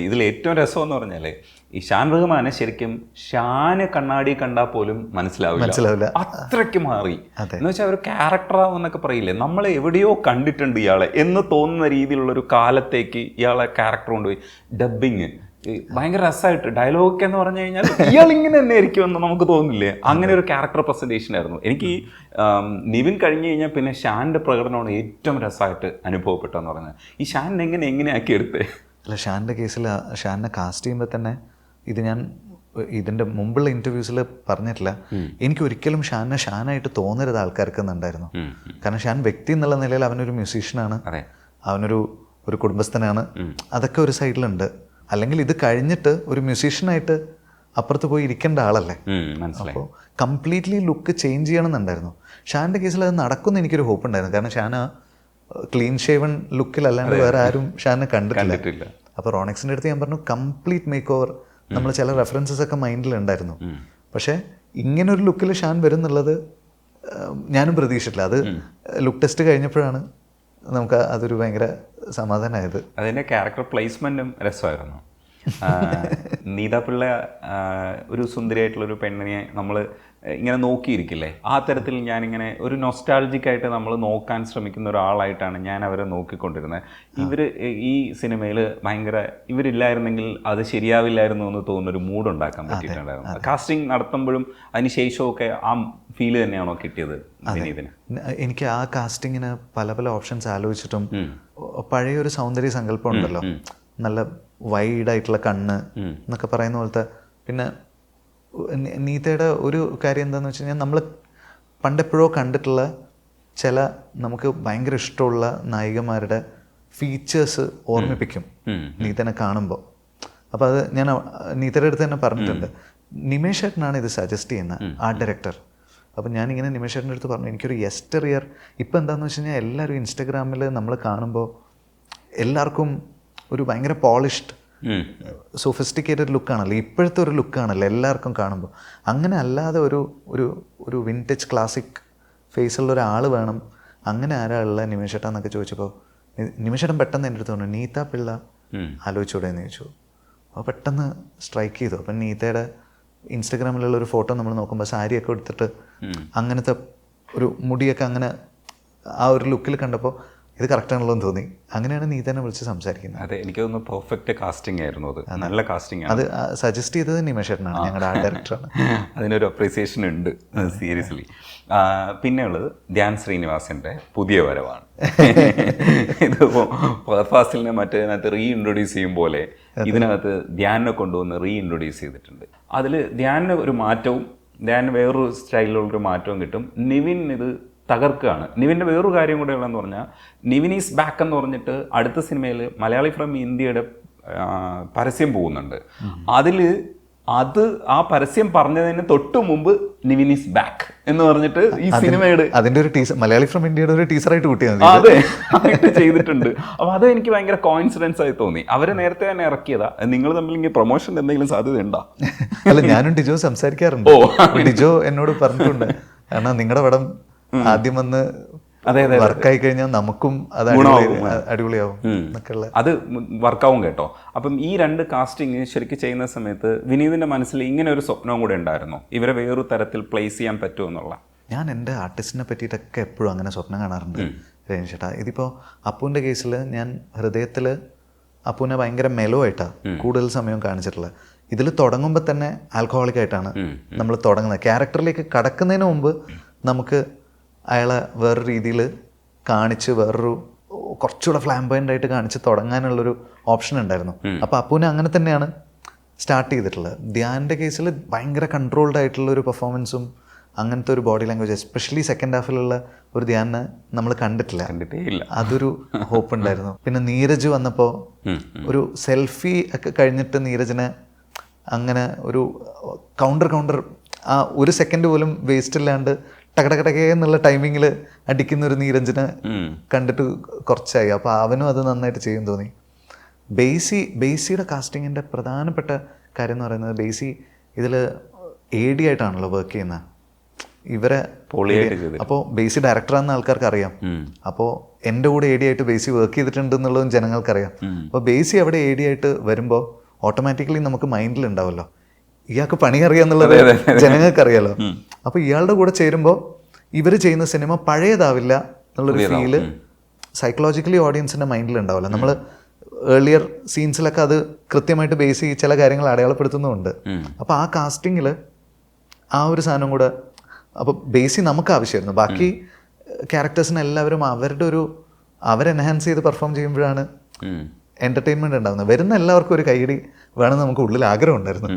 ഇതിൽ ഏറ്റവും രസം എന്ന് പറഞ്ഞാൽ ഈ ഷാൻ റഹ്മാനെ ശരിക്കും ഷാന് കണ്ണാടി കണ്ടാൽ പോലും മനസ്സിലാവില്ല. അത്രയ്ക്ക് മാറി എന്ന് വെച്ചാൽ ഒരു ക്യാരക്ടറാവെന്നൊക്കെ പറയില്ലേ, നമ്മൾ എവിടെയോ കണ്ടിട്ടുണ്ട് ഇയാളെ എന്ന് തോന്നുന്ന രീതിയിലുള്ളൊരു കാലത്തേക്ക് ഇയാളെ ക്യാരക്ടർ കൊണ്ടുപോയി. ഡബ്ബിങ് ഭയങ്കര രസമായിട്ട് ഡയലോഗ് എന്ന് പറഞ്ഞു കഴിഞ്ഞാൽ ഇയാൾ ഇങ്ങനെ തന്നെ ആയിരിക്കുമെന്ന് നമുക്ക് തോന്നില്ലേ? അങ്ങനെ ഒരു ക്യാരക്ടർ പ്രസൻറ്റേഷൻ ആയിരുന്നു. എനിക്ക് നിവിൻ കഴിഞ്ഞ് കഴിഞ്ഞാൽ പിന്നെ ഷാൻ്റെ പ്രകടനമാണ് ഏറ്റവും രസമായിട്ട് അനുഭവപ്പെട്ടതെന്ന് പറഞ്ഞാൽ. ഈ ഷാൻ എങ്ങനെയാക്കി എടുത്തേ? അല്ല, ഷാൻ്റെ കേസിൽ ഷാനെ കാസ്റ്റ് ചെയ്യുമ്പോൾ തന്നെ ഇത് ഞാൻ ഇതിൻ്റെ മുമ്പുള്ള ഇൻ്റർവ്യൂസിൽ പറഞ്ഞിട്ടില്ല. എനിക്ക് ഒരിക്കലും ഷാനായിട്ട് തോന്നരുത് ആൾക്കാർക്ക് എന്നുണ്ടായിരുന്നു. കാരണം ഷാൻ വ്യക്തി എന്നുള്ള നിലയിൽ അവനൊരു മ്യൂസീഷ്യനാണ്, അവനൊരു കുടുംബസ്ഥനാണ്, അതൊക്കെ ഒരു സൈഡിലുണ്ട്. അല്ലെങ്കിൽ ഇത് കഴിഞ്ഞിട്ട് ഒരു മ്യൂസീഷ്യനായിട്ട് അപ്പുറത്ത് പോയി ഇരിക്കേണ്ട ആളല്ലേ. അപ്പോൾ കംപ്ലീറ്റ്ലി ലുക്ക് ചേഞ്ച് ചെയ്യണമെന്നുണ്ടായിരുന്നു. ഷാൻ്റെ കേസിൽ അത് നടക്കുമെന്ന് എനിക്കൊരു ഹോപ്പ് ഉണ്ടായിരുന്നു. കാരണം ഷാന ക്ലീൻ ഷേവൺ ലുക്കിലല്ലാണ്ട് വേറെ ആരും ഷാനെ കണ്ടിട്ടില്ല. അപ്പോൾ റോണക്സിൻ്റെ അടുത്ത് ഞാൻ പറഞ്ഞു കംപ്ലീറ്റ് മേക്ക് ഓവർ. നമ്മൾ ചില റെഫറൻസസ് ഒക്കെ മൈൻഡിലുണ്ടായിരുന്നു. പക്ഷേ ഇങ്ങനൊരു ലുക്കിൽ ഷാൻ വരുന്നുള്ളത് ഞാനും പ്രതീക്ഷിച്ചിട്ടില്ല. അത് ലുക്ക് ടെസ്റ്റ് കഴിഞ്ഞപ്പോഴാണ് നമുക്ക് അതൊരു ഭയങ്കര സമാധാനമായത്. അതിൻ്റെ ക്യാരക്ടർ പ്ലേസ്മെൻറ്റും രസമായിരുന്നു. നീത പിള്ള ഒരു സുന്ദരിയായിട്ടുള്ളൊരു പെണ്ണിനെ നമ്മൾ ഇങ്ങനെ നോക്കിയിരിക്കില്ലേ, ആ തരത്തിൽ ഞാനിങ്ങനെ ഒരു നൊസ്റ്റാൾജിക്കായിട്ട് നമ്മൾ നോക്കാൻ ശ്രമിക്കുന്ന ഒരാളായിട്ടാണ് ഞാൻ അവരെ നോക്കിക്കൊണ്ടിരുന്നത്. ഈ സിനിമയിൽ ഭയങ്കര ഇവരില്ലായിരുന്നെങ്കിൽ അത് ശരിയാവില്ലായിരുന്നു എന്ന് തോന്നുന്നൊരു മൂഡ് ഉണ്ടാക്കാൻ പറ്റിയിട്ടുണ്ടായിരുന്നു. കാസ്റ്റിംഗ് നടത്തുമ്പോഴും അതിന് ശേഷമൊക്കെ ആ ഫീല് തന്നെയാണോ കിട്ടിയത് വിനീതിന്? എനിക്ക് ആ കാസ്റ്റിങ്ങിന് പല ഓപ്ഷൻസ് ആലോചിച്ചിട്ടും പഴയൊരു സൗന്ദര്യ സങ്കല്പം ഉണ്ടല്ലോ, നല്ല വൈഡായിട്ടുള്ള കണ്ണ് എന്നൊക്കെ പറയുന്ന പോലത്തെ. പിന്നെ നീതയുടെ ഒരു കാര്യം എന്താണെന്ന് വെച്ച് കഴിഞ്ഞാൽ നമ്മൾ പണ്ടെപ്പോഴോ കണ്ടിട്ടുള്ള ചില നമുക്ക് ഭയങ്കര ഇഷ്ടമുള്ള നായികമാരുടെ ഫീച്ചേഴ്സ് ഓർമ്മിപ്പിക്കും നീതനെ കാണുമ്പോൾ. അപ്പോൾ അത് ഞാൻ നീതയുടെ അടുത്ത് തന്നെ പറഞ്ഞിട്ടുണ്ട്. നിമേഷ് ഏട്ടനാണ് ഇത് സജസ്റ്റ് ചെയ്യുന്നത്, ആർട്ട് ഡയറക്ടർ. അപ്പം ഞാനിങ്ങനെ നിമേഷ് ഏട്ടൻ്റെ അടുത്ത് പറഞ്ഞു എനിക്കൊരു എസ്റ്ററിയർ. ഇപ്പം എന്താണെന്ന് വെച്ച് കഴിഞ്ഞാൽ എല്ലാവരും ഇൻസ്റ്റഗ്രാമിൽ നമ്മൾ കാണുമ്പോൾ എല്ലാവർക്കും ഒരു ഭയങ്കര പോളിഷ്ഡ് സോഫിസ്റ്റിക്കേറ്റഡ് ലുക്കാണല്ലോ, ഇപ്പോഴത്തെ ഒരു ലുക്കാണല്ലോ എല്ലാവർക്കും കാണുമ്പോൾ. അങ്ങനെ അല്ലാതെ ഒരു വിൻറ്റേജ് ക്ലാസിക് ഫേസുള്ള ഒരാൾ വേണം. അങ്ങനെ ആരാളുള്ള നിമേഷേട്ട എന്നൊക്കെ ചോദിച്ചപ്പോൾ നിമേഷേട്ടൻ പെട്ടെന്ന് എൻ്റെ അടുത്ത് പറഞ്ഞു നീത പിള്ള ആലോചിച്ചൂടെ എന്ന് ചോദിച്ചു. അപ്പോൾ പെട്ടെന്ന് സ്ട്രൈക്ക് ചെയ്തു. അപ്പം നീതയുടെ ഇൻസ്റ്റഗ്രാമിലുള്ള ഒരു ഫോട്ടോ നമ്മൾ നോക്കുമ്പോൾ സാരിയൊക്കെ എടുത്തിട്ട് അങ്ങനത്തെ ഒരു മുടിയൊക്കെ അങ്ങനെ ആ ഒരു ലുക്കിൽ കണ്ടപ്പോൾ ഇത് കറക്റ്റാണല്ലോ എന്ന് തോന്നി. അങ്ങനെയാണ് നീ തന്നെ വിളിച്ച് സംസാരിക്കുന്നത്. അതെ, എനിക്ക് തോന്നുന്നു പെർഫെക്റ്റ് കാസ്റ്റിംഗ് ആയിരുന്നു അത്. നല്ല കാസ്റ്റിംഗ് ആണ്. അത് സജസ്റ്റ് ചെയ്തത് നിമേഷേട്ടനാണ്, ഞങ്ങളുടെ ആർട്ട് ഡയറക്ടറാണ്. അതിനൊരു അപ്രീസിയേഷൻ ഉണ്ട് സീരിയസ്ലി. പിന്നെ ഉള്ളത് ധ്യാൻ ശ്രീനിവാസൻ്റെ പുതിയ വരവാണ്. ഇതിപ്പോൾ ഫാസിലിനെ മറ്റേതിനകത്ത് റീ ഇൻട്രൊഡ്യൂസ് ചെയ്യും പോലെ ഇതിനകത്ത് ധ്യാനിനെ കൊണ്ടുവന്ന് റീ ഇൻട്രൊഡ്യൂസ് ചെയ്തിട്ടുണ്ട്. അതിൽ ധ്യാനിന് ഒരു മാറ്റവും ധ്യാനിന് വേറൊരു സ്റ്റൈലിലുള്ളൊരു മാറ്റവും കിട്ടും. നിവിൻ ഇത് തകർക്കുകയാണ്. നിവിൻ്റെ വേറൊരു കാര്യം കൂടെ ഉള്ളതെന്ന് പറഞ്ഞാൽ നിവിൻ ഈസ് ബാക്ക് എന്ന് പറഞ്ഞിട്ട് അടുത്ത സിനിമയിൽ മലയാളി ഫ്രം ഇന്ത്യയുടെ പരസ്യം പോകുന്നുണ്ട്. അതിൽ ആ പരസ്യം പറഞ്ഞതിന് തൊട്ട് മുമ്പ് നിവിൻ ഈസ് ബാക്ക് എന്ന് പറഞ്ഞിട്ട് ഈ സിനിമയുടെ അതിന്റെ ഒരു ടീസർ, മലയാളി ഫ്രം ഇന്ത്യയുടെ ഒരു ടീസറായിട്ട് കൂട്ടിയാൽ അതെ ആയിട്ട് ചെയ്തിട്ടുണ്ട്. അപ്പോൾ അത് എനിക്ക് ഭയങ്കര കോയിൻസിഡൻസ് ആയി തോന്നി. അവര് നേരത്തെ തന്നെ ഇറക്കിയതാ. നിങ്ങൾ തമ്മിൽ ഇങ്ങനെ പ്രൊമോഷൻ എന്തെങ്കിലും സാധ്യത ഉണ്ടോ? അല്ല, ഞാനും ഡിജോ സംസാരിക്കാറുണ്ട്. ഡിജോ എന്നോട് പറഞ്ഞിട്ടുണ്ട്, കാരണം നിങ്ങളുടെ പടം ആദ്യം വന്ന് വർക്കായി കഴിഞ്ഞാൽ നമുക്കും അത് അടിപൊളിയാവും എന്നൊക്കെയുള്ള. അത് വർക്കാവും കേട്ടോ. അപ്പം ഈ രണ്ട് കാസ്റ്റിംഗ് ശരിക്കും ചെയ്യുന്ന സമയത്ത് വിനീതിന്റെ മനസ്സിൽ ഇങ്ങനെ ഒരു സ്വപ്നവും കൂടെ ഉണ്ടായിരുന്നു, ഇവരെ വേറൊരു തരത്തിൽ പ്ലേസ് ചെയ്യാൻ പറ്റുമോ എന്നുള്ള. ഞാൻ എൻ്റെ ആർട്ടിസ്റ്റിനെ പറ്റിയിട്ടൊക്കെ എപ്പോഴും അങ്ങനെ സ്വപ്നം കാണാറുണ്ട് രജനി ചേട്ടാ. ഇതിപ്പോൾ അപ്പുവിൻ്റെ കേസിൽ ഞാൻ ഹൃദയത്തിൽ അപ്പുവിനെ ഭയങ്കര മെലോ ആയിട്ടാണ് കൂടുതൽ സമയം കാണിച്ചിട്ടുള്ളത്. ഇതിൽ തുടങ്ങുമ്പോൾ തന്നെ ആൽക്കഹോളിക് ആയിട്ടാണ് നമ്മൾ തുടങ്ങുന്നത്. ക്യാരക്ടറിലേക്ക് കടക്കുന്നതിന് മുമ്പ് നമുക്ക് അയാളെ വേറൊരു രീതിയിൽ കാണിച്ച് കുറച്ചുകൂടെ ഫ്ലാംബോയൻ്റ് ആയിട്ട് കാണിച്ച് തുടങ്ങാനുള്ളൊരു ഓപ്ഷൻ ഉണ്ടായിരുന്നു. അപ്പോൾ അപ്പുവിനെ അങ്ങനെ തന്നെയാണ് സ്റ്റാർട്ട് ചെയ്തിട്ടുള്ളത്. ധ്യാൻ്റെ കേസിൽ ഭയങ്കര കൺട്രോൾഡ് ആയിട്ടുള്ള ഒരു പെർഫോമൻസും അങ്ങനത്തെ ഒരു ബോഡി ലാംഗ്വേജ്, എസ്പെഷ്യലി സെക്കൻഡ് ഹാഫിലുള്ള ഒരു ധ്യാനെ നമ്മൾ കണ്ടിട്ടില്ല. അതൊരു ഹോപ്പ് ഉണ്ടായിരുന്നു. പിന്നെ നീരജ് വന്നപ്പോൾ ഒരു സെൽഫി ഒക്കെ കഴിഞ്ഞിട്ട് നീരജിനെ അങ്ങനെ ഒരു കൗണ്ടർ ആ ഒരു സെക്കൻഡ് പോലും വേസ്റ്റ് ഇല്ലാണ്ട് ടകടകടകേ എന്നുള്ള ടൈമിങ്ങിൽ അടിക്കുന്ന ഒരു നീരജിനെ കണ്ടിട്ട് കുറച്ചായി. അപ്പോൾ അവനും അത് നന്നായിട്ട് ചെയ്യും തോന്നി. ബേസിയുടെ കാസ്റ്റിങ്ങിൻ്റെ പ്രധാനപ്പെട്ട കാര്യം എന്ന് പറയുന്നത്, ബേസി ഇതിൽ AD ആയിട്ടാണല്ലോ വർക്ക് ചെയ്യുന്നത്. ഇവരെ അപ്പോൾ ബേസി ഡയറക്ടറാണെന്ന് ആൾക്കാർക്ക് അറിയാം. അപ്പോൾ എൻ്റെ കൂടെ AD ആയിട്ട് ബേസി വർക്ക് ചെയ്തിട്ടുണ്ട് എന്നുള്ളതും ജനങ്ങൾക്കറിയാം. അപ്പോൾ ബേസി അവിടെ AD ആയിട്ട് വരുമ്പോൾ ഓട്ടോമാറ്റിക്കലി നമുക്ക് മൈൻഡിലുണ്ടാവുമല്ലോ, ഇയാൾക്ക് പണി അറിയാന്നുള്ളത് ജനങ്ങൾക്കറിയാലോ. അപ്പോൾ ഇയാളുടെ കൂടെ ചേരുമ്പോൾ ഇവർ ചെയ്യുന്ന സിനിമ പഴയതാവില്ല എന്നുള്ളൊരു ഫീല് സൈക്കോളജിക്കലി ഓഡിയൻസിൻ്റെ മൈൻഡിലുണ്ടാവില്ല. നമ്മൾ ഏർലിയർ സീൻസിലൊക്കെ അത് കൃത്യമായിട്ട് ബേസ് ചെയ്ത് ചില കാര്യങ്ങൾ അടയാളപ്പെടുത്തുന്നുമുണ്ട്. അപ്പോൾ ആ കാസ്റ്റിങ്ങിൽ ആ ഒരു സാധനം കൂടെ, അപ്പോൾ ബേസി നമുക്ക് ആവശ്യമായിരുന്നു. ബാക്കി ക്യാരക്ടേഴ്സിന് എല്ലാവരും അവരെ എൻഹാൻസ് ചെയ്ത് പെർഫോം ചെയ്യുമ്പോഴാണ് എൻ്റർടൈൻമെൻറ്റ് ഉണ്ടാകുന്നത്. വരുന്ന എല്ലാവർക്കും ഒരു കൈയടി വേണമെന്ന് നമുക്ക് ഉള്ളിൽ ആഗ്രഹം ഉണ്ടായിരുന്നു.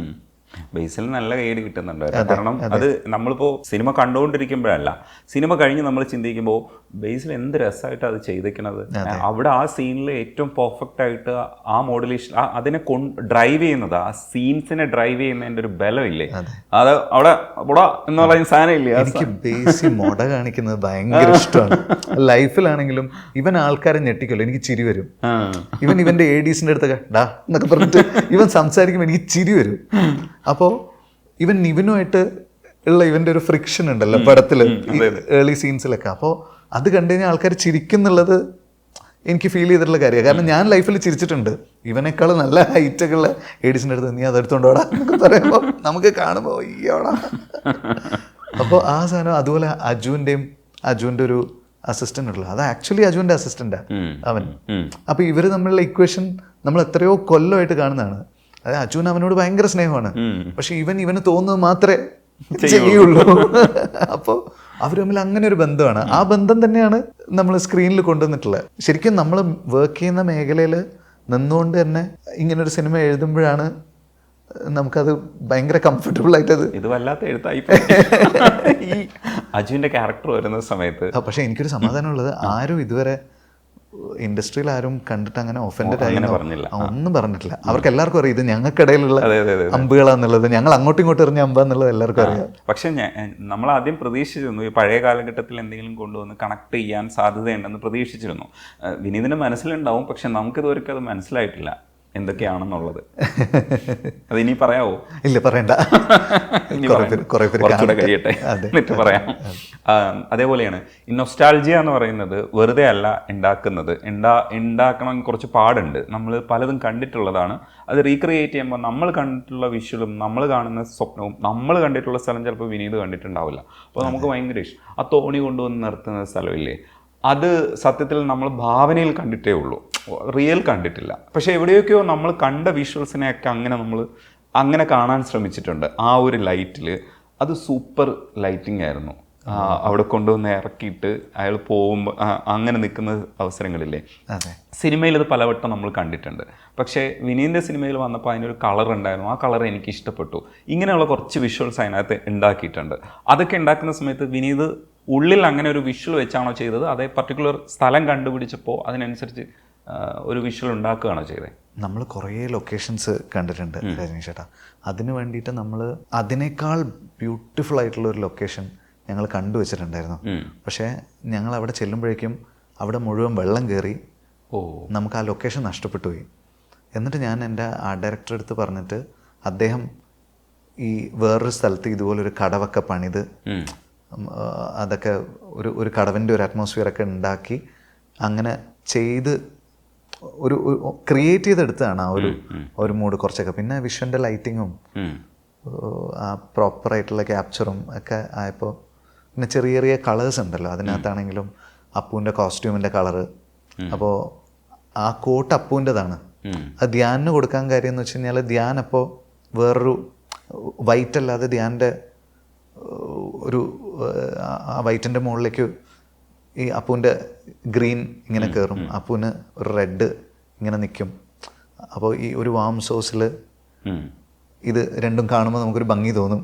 ബേസിൽ നല്ല കൈയടി കിട്ടുന്നുണ്ട്. കാരണം അത് നമ്മളിപ്പോൾ സിനിമ കണ്ടുകൊണ്ടിരിക്കുമ്പോഴല്ല, സിനിമ കഴിഞ്ഞ് നമ്മൾ ചിന്തിക്കുമ്പോൾ ബേസിൽ എന്ത് രസമായിട്ട് അത് ചെയ്തിരിക്കണത്. അവിടെ ആ സീനിൽ ഏറ്റവും പെർഫെക്റ്റ് ആയിട്ട് ആ മോഡുലേഷൻ അതിനെ ഡ്രൈവ് ചെയ്യുന്നത്, ആ സീൻസിനെ ഡ്രൈവ് ചെയ്യുന്നതിൻ്റെ ഒരു ബലമില്ലേ, അത് അവിടെ എന്ന് പറയുന്ന സാധനം ഇല്ലേ. എനിക്ക് ബേസി മൊട കാണിക്കുന്നത് ഭയങ്കര ഇഷ്ടമാണ്. ലൈഫിലാണെങ്കിലും ഇവൻ ആൾക്കാരെ ഞെട്ടിക്കല്ലോ, എനിക്ക് ചിരി വരും. ഇവന്റെ ADസിന്റെ അടുത്തൊക്കെ ഡാ എന്നൊക്കെ പറഞ്ഞിട്ട് ഇവൻ സംസാരിക്കുമ്പോൾ എനിക്ക് ചിരി വരും. അപ്പോൾ ഇവൻ നിവിനുമായിട്ട് ഉള്ള ഇവന്റെ ഒരു ഫ്രിക്ഷൻ ഉണ്ടല്ലോ പടത്തിൽ ഏർലി സീൻസിലൊക്കെ, അപ്പോൾ അത് കണ്ടു കഴിഞ്ഞാൽ ആൾക്കാർ ചിരിക്കുന്നുള്ളത് എനിക്ക് ഫീൽ ചെയ്തിട്ടുള്ള കാര്യമാണ്. കാരണം ഞാൻ ലൈഫിൽ ചിരിച്ചിട്ടുണ്ട്. ഇവനേക്കാൾ നല്ല ഹൈറ്റൊക്കെ ഉള്ള ADസിൻ്റെ അടുത്ത് നീ അതെടുത്തോണ്ടോടാ എന്നൊക്കെ പറയുമ്പോൾ നമുക്ക് കാണുമ്പോൾ അയ്യോടാ. അപ്പോൾ ആ സാധനം. അതുപോലെ അജുവിൻ്റെ ഒരു അസിസ്റ്റൻ്റ് ഉള്ളത്, അത് ആക്ച്വലി അജുവിൻ്റെ അസിസ്റ്റൻ്റാണ് അവൻ. അപ്പോൾ ഇവർ തമ്മിലുള്ള ഇക്വേഷൻ നമ്മൾ എത്രയോ കൊല്ലമായിട്ട് കാണുന്നതാണ്. അതായത് അജുൻ അവനോട് ഭയങ്കര സ്നേഹമാണ്, പക്ഷെ ഇവന് തോന്നുന്നത് മാത്രമേ ചെയ്യുള്ളൂ. അപ്പോൾ അവർ തമ്മിൽ അങ്ങനെ ഒരു ബന്ധമാണ്. ആ ബന്ധം തന്നെയാണ് നമ്മൾ സ്ക്രീനിൽ കൊണ്ടുവന്നിട്ടുള്ളത്. ശരിക്കും നമ്മൾ വർക്ക് ചെയ്യുന്ന മേഖലയിൽ നിന്നുകൊണ്ട് തന്നെ ഇങ്ങനൊരു സിനിമ എഴുതുമ്പോഴാണ് നമുക്കത് ഭയങ്കര കംഫർട്ടബിൾ ആയിട്ടത്. ഇത് വല്ലാത്ത എഴുത്തായി ഈ അജുവിന്റെ ക്യാരക്ടർ വരുന്ന സമയത്ത്. പക്ഷെ എനിക്കൊരു സമാധാനമുള്ളത്, ആരും ഇതുവരെ ഇൻഡസ്ട്രിയിൽ ആരും കണ്ടിട്ട് അങ്ങനെ ഒഫൻഡഡ് ആയി ഒന്നും പറഞ്ഞിട്ടില്ല. അവർക്ക് എല്ലാവർക്കും അറിയാം ഇത് ഞങ്ങൾക്കിടയിലുള്ള അമ്പുകളാന്നുള്ളത്, ഞങ്ങൾ അങ്ങോട്ടും ഇങ്ങോട്ടും എറിഞ്ഞ അമ്പാന്നുള്ളത് എല്ലാവർക്കും അറിയാം. പക്ഷെ നമ്മൾ ആദ്യം പ്രതീക്ഷിച്ചിരുന്നു ഈ പഴയ കാലഘട്ടത്തിൽ എന്തെങ്കിലും കൊണ്ടുവന്ന് കണക്ട് ചെയ്യാൻ സാധ്യതയുണ്ടെന്ന് പ്രതീക്ഷിച്ചിരുന്നു. വിനീതിന്റെ മനസ്സിലുണ്ടാവും, പക്ഷെ നമുക്കിതുവരെ അത് മനസ്സിലായിട്ടില്ല എന്തൊക്കെയാണെന്നുള്ളത്. അത് ഇനി പറയാവോ? ഇല്ല, പറയണ്ട, കുറച്ചുകൂടെ കഴിയട്ടെ എന്നിട്ട് പറയാം. അതേപോലെയാണ് ഈ നൊസ്റ്റാൾജിയ എന്ന് പറയുന്നത് വെറുതെ അല്ല ഉണ്ടാക്കുന്നത്. ഉണ്ടാക്കണമെങ്കിൽ കുറച്ച് പാടുണ്ട്. നമ്മൾ പലതും കണ്ടിട്ടുള്ളതാണ്. അത് റീക്രിയേറ്റ് ചെയ്യുമ്പോൾ നമ്മൾ കണ്ടിട്ടുള്ള വിഷ്വലും നമ്മൾ കാണുന്ന സ്വപ്നവും നമ്മൾ കണ്ടിട്ടുള്ള സ്ഥലം ചിലപ്പോൾ വിനീത് കണ്ടിട്ടുണ്ടാവില്ല. അപ്പോൾ നമുക്ക് ഭയങ്കര ഇഷ്ടം. ആ തോണി കൊണ്ടുവന്ന് നിർത്തുന്ന സ്ഥലമില്ലേ, അത് സത്യത്തിൽ നമ്മൾ ഭാവനയിൽ കണ്ടിട്ടേ ഉള്ളൂ, റിയൽ കണ്ടിട്ടില്ല. പക്ഷെ എവിടെയൊക്കെയോ നമ്മൾ കണ്ട വിഷ്വൽസിനെയൊക്കെ അങ്ങനെ കാണാൻ ശ്രമിച്ചിട്ടുണ്ട്. ആ ഒരു ലൈറ്റിൽ അത് സൂപ്പർ ലൈറ്റിംഗ് ആയിരുന്നു. അവിടെ കൊണ്ടുവന്ന് ഇറക്കിയിട്ട് അയാൾ പോകുമ്പോൾ അങ്ങനെ നിൽക്കുന്ന അവസരങ്ങളില്ലേ, സിനിമയിൽ ഇത് പലവട്ടം നമ്മൾ കണ്ടിട്ടുണ്ട്. പക്ഷേ വിനീതിൻ്റെ സിനിമയിൽ വന്നപ്പോൾ അതിനൊരു കളർ ഉണ്ടായിരുന്നു, ആ കളർ എനിക്ക് ഇഷ്ടപ്പെട്ടു. ഇങ്ങനെയുള്ള കുറച്ച് വിഷ്വൽസ് അതിനകത്ത് ഉണ്ടാക്കിയിട്ടുണ്ട്. അതൊക്കെ ഉണ്ടാക്കുന്ന സമയത്ത് വിനീത് ഉള്ളിൽ അങ്ങനെ ഒരു വിഷ്വൽ വെച്ചാണോ ചെയ്തത്, അതേ പർട്ടിക്കുലർ സ്ഥലം കണ്ടുപിടിച്ചപ്പോൾ അതിനനുസരിച്ച് ഒരു വിഷ്വൽ ഉണ്ടാക്കുകയാണോ ചെയ്തത്? നമ്മൾ കുറേ ലൊക്കേഷൻസ് കണ്ടിട്ടുണ്ട് രജനീഷ് ചേട്ടാ. അതിന് വേണ്ടിയിട്ട് നമ്മൾ അതിനേക്കാൾ ബ്യൂട്ടിഫുൾ ആയിട്ടുള്ള ഒരു ലൊക്കേഷൻ ഞങ്ങൾ കണ്ടുവച്ചിട്ടുണ്ടായിരുന്നു. പക്ഷേ ഞങ്ങൾ അവിടെ ചെല്ലുമ്പോഴേക്കും അവിടെ മുഴുവൻ വെള്ളം കയറി നമുക്ക് ആ ലൊക്കേഷൻ നഷ്ടപ്പെട്ടു പോയി. എന്നിട്ട് ഞാൻ എൻ്റെ ആർട്ട് ഡയറക്ടറെ അടുത്ത് പറഞ്ഞിട്ട് അദ്ദേഹം ഈ വേറൊരു സ്ഥലത്ത് ഇതുപോലൊരു കടവൊക്കെ പണിത് അതൊക്കെ ഒരു കടവിൻ്റെ ഒരു അറ്റ്മോസ്ഫിയറൊക്കെ ഉണ്ടാക്കി അങ്ങനെ ചെയ്ത് ഒരു ക്രിയേറ്റ് ചെയ്തെടുത്തതാണ് ആ ഒരു മൂഡ് കുറച്ചൊക്കെ. പിന്നെ വിഷ്വലിൻ്റെ ലൈറ്റിങ്ങും ആ പ്രോപ്പറായിട്ടുള്ള ക്യാപ്ചറും ഒക്കെ ആയപ്പോൾ പിന്നെ ചെറിയ ചെറിയ കളേഴ്സ് ഉണ്ടല്ലോ അതിനകത്താണെങ്കിലും അപ്പൂൻ്റെ കോസ്റ്റ്യൂമിൻ്റെ കളറ്. അപ്പോൾ ആ കോട്ട് അപ്പൂൻ്റെതാണ്. അത് ധ്യാനിന് കൊടുക്കാൻ കാര്യം എന്ന് വെച്ച് കഴിഞ്ഞാൽ ധ്യാൻ അപ്പോൾ വേറൊരു വൈറ്റ് അല്ലാതെ ധ്യാൻ്റെ ഒരു ആ വൈറ്റിൻ്റെ മുകളിലേക്ക് ഈ അപ്പൂൻ്റെ ഗ്രീൻ ഇങ്ങനെ കയറും, അപ്പൂന് ഒരു റെഡ് ഇങ്ങനെ നിൽക്കും. അപ്പോൾ ഈ ഒരു വാം സോസിൽ ഇത് രണ്ടും കാണുമ്പോൾ നമുക്കൊരു ഭംഗി തോന്നും.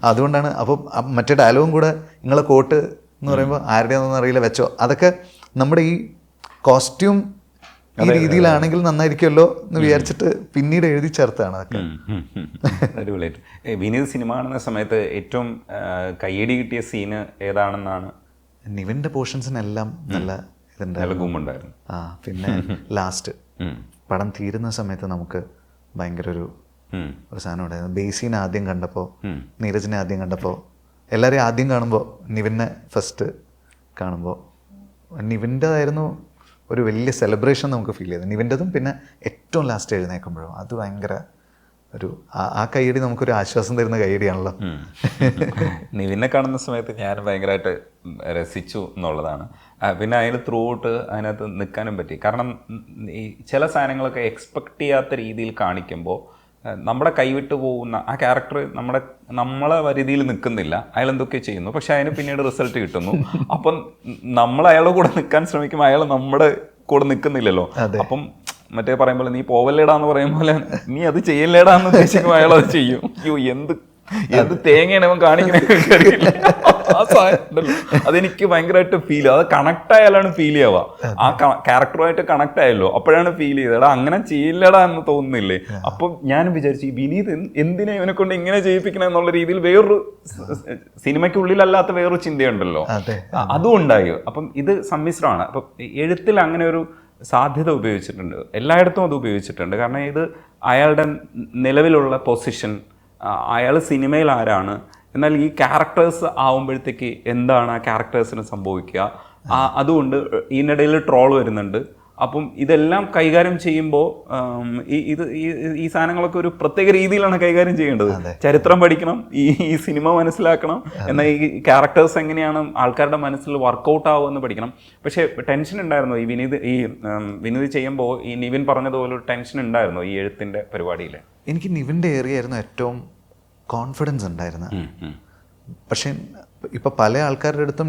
അതുകൊണ്ടാണ്. അപ്പോൾ മറ്റേ ഡയലോഗും കൂടെ നിങ്ങളെ കോട്ട് എന്ന് പറയുമ്പോൾ ആരുടെയാണെന്നൊന്നും അറിയില്ല വെച്ചോ, അതൊക്കെ നമ്മുടെ ഈ കോസ്റ്റ്യൂം ഈ രീതിയിലാണെങ്കിൽ നന്നായിരിക്കുമല്ലോ എന്ന് വിചാരിച്ചിട്ട് പിന്നീട് എഴുതി ചേർത്താണ് അതൊക്കെ. അടിപൊളിയായിട്ട്. വിനീത് സിനിമ കാണുന്ന സമയത്ത് ഏറ്റവും കയ്യടി കിട്ടിയ സീന് ഏതാണെന്നാണ്? നിവിൻ്റെ പോർഷൻസിനെല്ലാം നല്ല ഇതുണ്ടായിരുന്നു. പിന്നെ ലാസ്റ്റ് പടം തീരുന്ന സമയത്ത് നമുക്ക് ഭയങ്കര ഒരു സാധനം ഉണ്ടായിരുന്നു. ബേസിനെ ആദ്യം കണ്ടപ്പോൾ, നീരജിനെ ആദ്യം കണ്ടപ്പോൾ, എല്ലാവരെയും ആദ്യം കാണുമ്പോൾ നിവിനെ ഫസ്റ്റ് കാണുമ്പോൾ നിവിൻ്റെതായിരുന്നു ഒരു വലിയ സെലിബ്രേഷൻ നമുക്ക് ഫീൽ ചെയ്തു. നിവിൻ്റെതും പിന്നെ ഏറ്റവും ലാസ്റ്റ് എഴുന്നേൽക്കുമ്പോഴും അത് ഭയങ്കര ഒരു ആ കൈയടി നമുക്കൊരു ആശ്വാസം തരുന്ന കൈയടിയാണല്ലോ. നിവിനെ കാണുന്ന സമയത്ത് ഞാൻ ഭയങ്കരമായിട്ട് രസിച്ചു എന്നുള്ളതാണ്. പിന്നെ അതിന് ത്രൂ ഔട്ട് അതിനകത്ത് നിൽക്കാനും പറ്റി. കാരണം ഈ ചില സാധനങ്ങളൊക്കെ എക്സ്പെക്റ്റ് ചെയ്യാത്ത രീതിയിൽ കാണിക്കുമ്പോൾ നമ്മുടെ കൈവിട്ട് പോകുന്ന ആ ക്യാരക്ടർ നമ്മളെ പരിധിയിൽ നിൽക്കുന്നില്ല, അയാൾ എന്തൊക്കെ ചെയ്യുന്നു, പക്ഷെ അതിന് പിന്നീട് റിസൾട്ട് കിട്ടുന്നു. അപ്പം നമ്മൾ അയാളുടെ കൂടെ നിൽക്കാൻ ശ്രമിക്കുമ്പോൾ അയാൾ നമ്മുടെ കൂടെ നിൽക്കുന്നില്ലല്ലോ. അപ്പം മറ്റേ പറയുമ്പോൾ നീ പോവല്ലേടാന്ന് പറയും പോലെ നീ അത് ചെയ്യല്ലേടാന്ന് ഉദ്ദേശിക്കുമ്പോൾ അയാൾ അത് ചെയ്യും. അയ്യോ എന്ത് തേങ്ങയാണ് അവൻ കാണിക്കണേ. ആ സാധനം അതെനിക്ക് ഭയങ്കരമായിട്ട് ഫീൽ ചെയ്യും. അത് കണക്ട് ആയാലാണ് ഫീൽ ചെയ്യാവുക. ആ ക്യാരക്ടറുമായിട്ട് കണക്ട് ആയല്ലോ, അപ്പോഴാണ് ഫീൽ ചെയ്തത്. എടാ അങ്ങനെ ചെയ്യില്ലടാ എന്ന് തോന്നുന്നില്ലേ. അപ്പം ഞാനും വിചാരിച്ചു ഈ വിനീത് എന്തിനാ ഇവനെ കൊണ്ട് ഇങ്ങനെ ചെയ്യിപ്പിക്കണം എന്നുള്ള രീതിയിൽ വേറൊരു സിനിമയ്ക്കുള്ളിലല്ലാത്ത വേറൊരു ചിന്തയുണ്ടല്ലോ, അതും ഉണ്ടായി. അപ്പം ഇത് സമ്മിശ്രമാണ്. അപ്പം എഴുത്തിൽ അങ്ങനെ ഒരു സാധ്യത ഉപയോഗിച്ചിട്ടുണ്ട്, എല്ലായിടത്തും അത് ഉപയോഗിച്ചിട്ടുണ്ട്. കാരണം ഇത് അയാളുടെ നിലവിലുള്ള പൊസിഷൻ, അയാൾ സിനിമയിൽ ആരാണ്, എന്നാൽ ഈ ക്യാരക്ടേഴ്സ് ആവുമ്പോഴത്തേക്ക് എന്താണ് ആ ക്യാരക്ടേഴ്സിന് സംഭവിക്കുക. അതുകൊണ്ട് ഇതിനിടയിൽ ട്രോൾ വരുന്നുണ്ട്. അപ്പം ഇതെല്ലാം കൈകാര്യം ചെയ്യുമ്പോൾ ഈ സാധനങ്ങളൊക്കെ ഒരു പ്രത്യേക രീതിയിലാണ് കൈകാര്യം ചെയ്യേണ്ടത്. ചരിത്രം പഠിക്കണം, ഈ സിനിമ മനസ്സിലാക്കണം, എന്നാൽ ഈ ക്യാരക്ടേഴ്സ് എങ്ങനെയാണ് ആൾക്കാരുടെ മനസ്സിൽ വർക്കൗട്ട് ആവുമെന്ന് പഠിക്കണം. പക്ഷേ ടെൻഷൻ ഉണ്ടായിരുന്നു ഈ വിനീത് ചെയ്യുമ്പോൾ. ഈ നിവിൻ പറഞ്ഞതുപോലെ ഒരു ടെൻഷൻ ഉണ്ടായിരുന്നു ഈ എഴുത്തിൻ്റെ പരിപാടിയിൽ. എനിക്ക് നിവിൻ്റെ ഏരിയ ആയിരുന്നു ഏറ്റവും കോൺഫിഡൻസ് ഉണ്ടായിരുന്നത്. പക്ഷേ ഇപ്പോൾ പല ആൾക്കാരുടെ അടുത്തും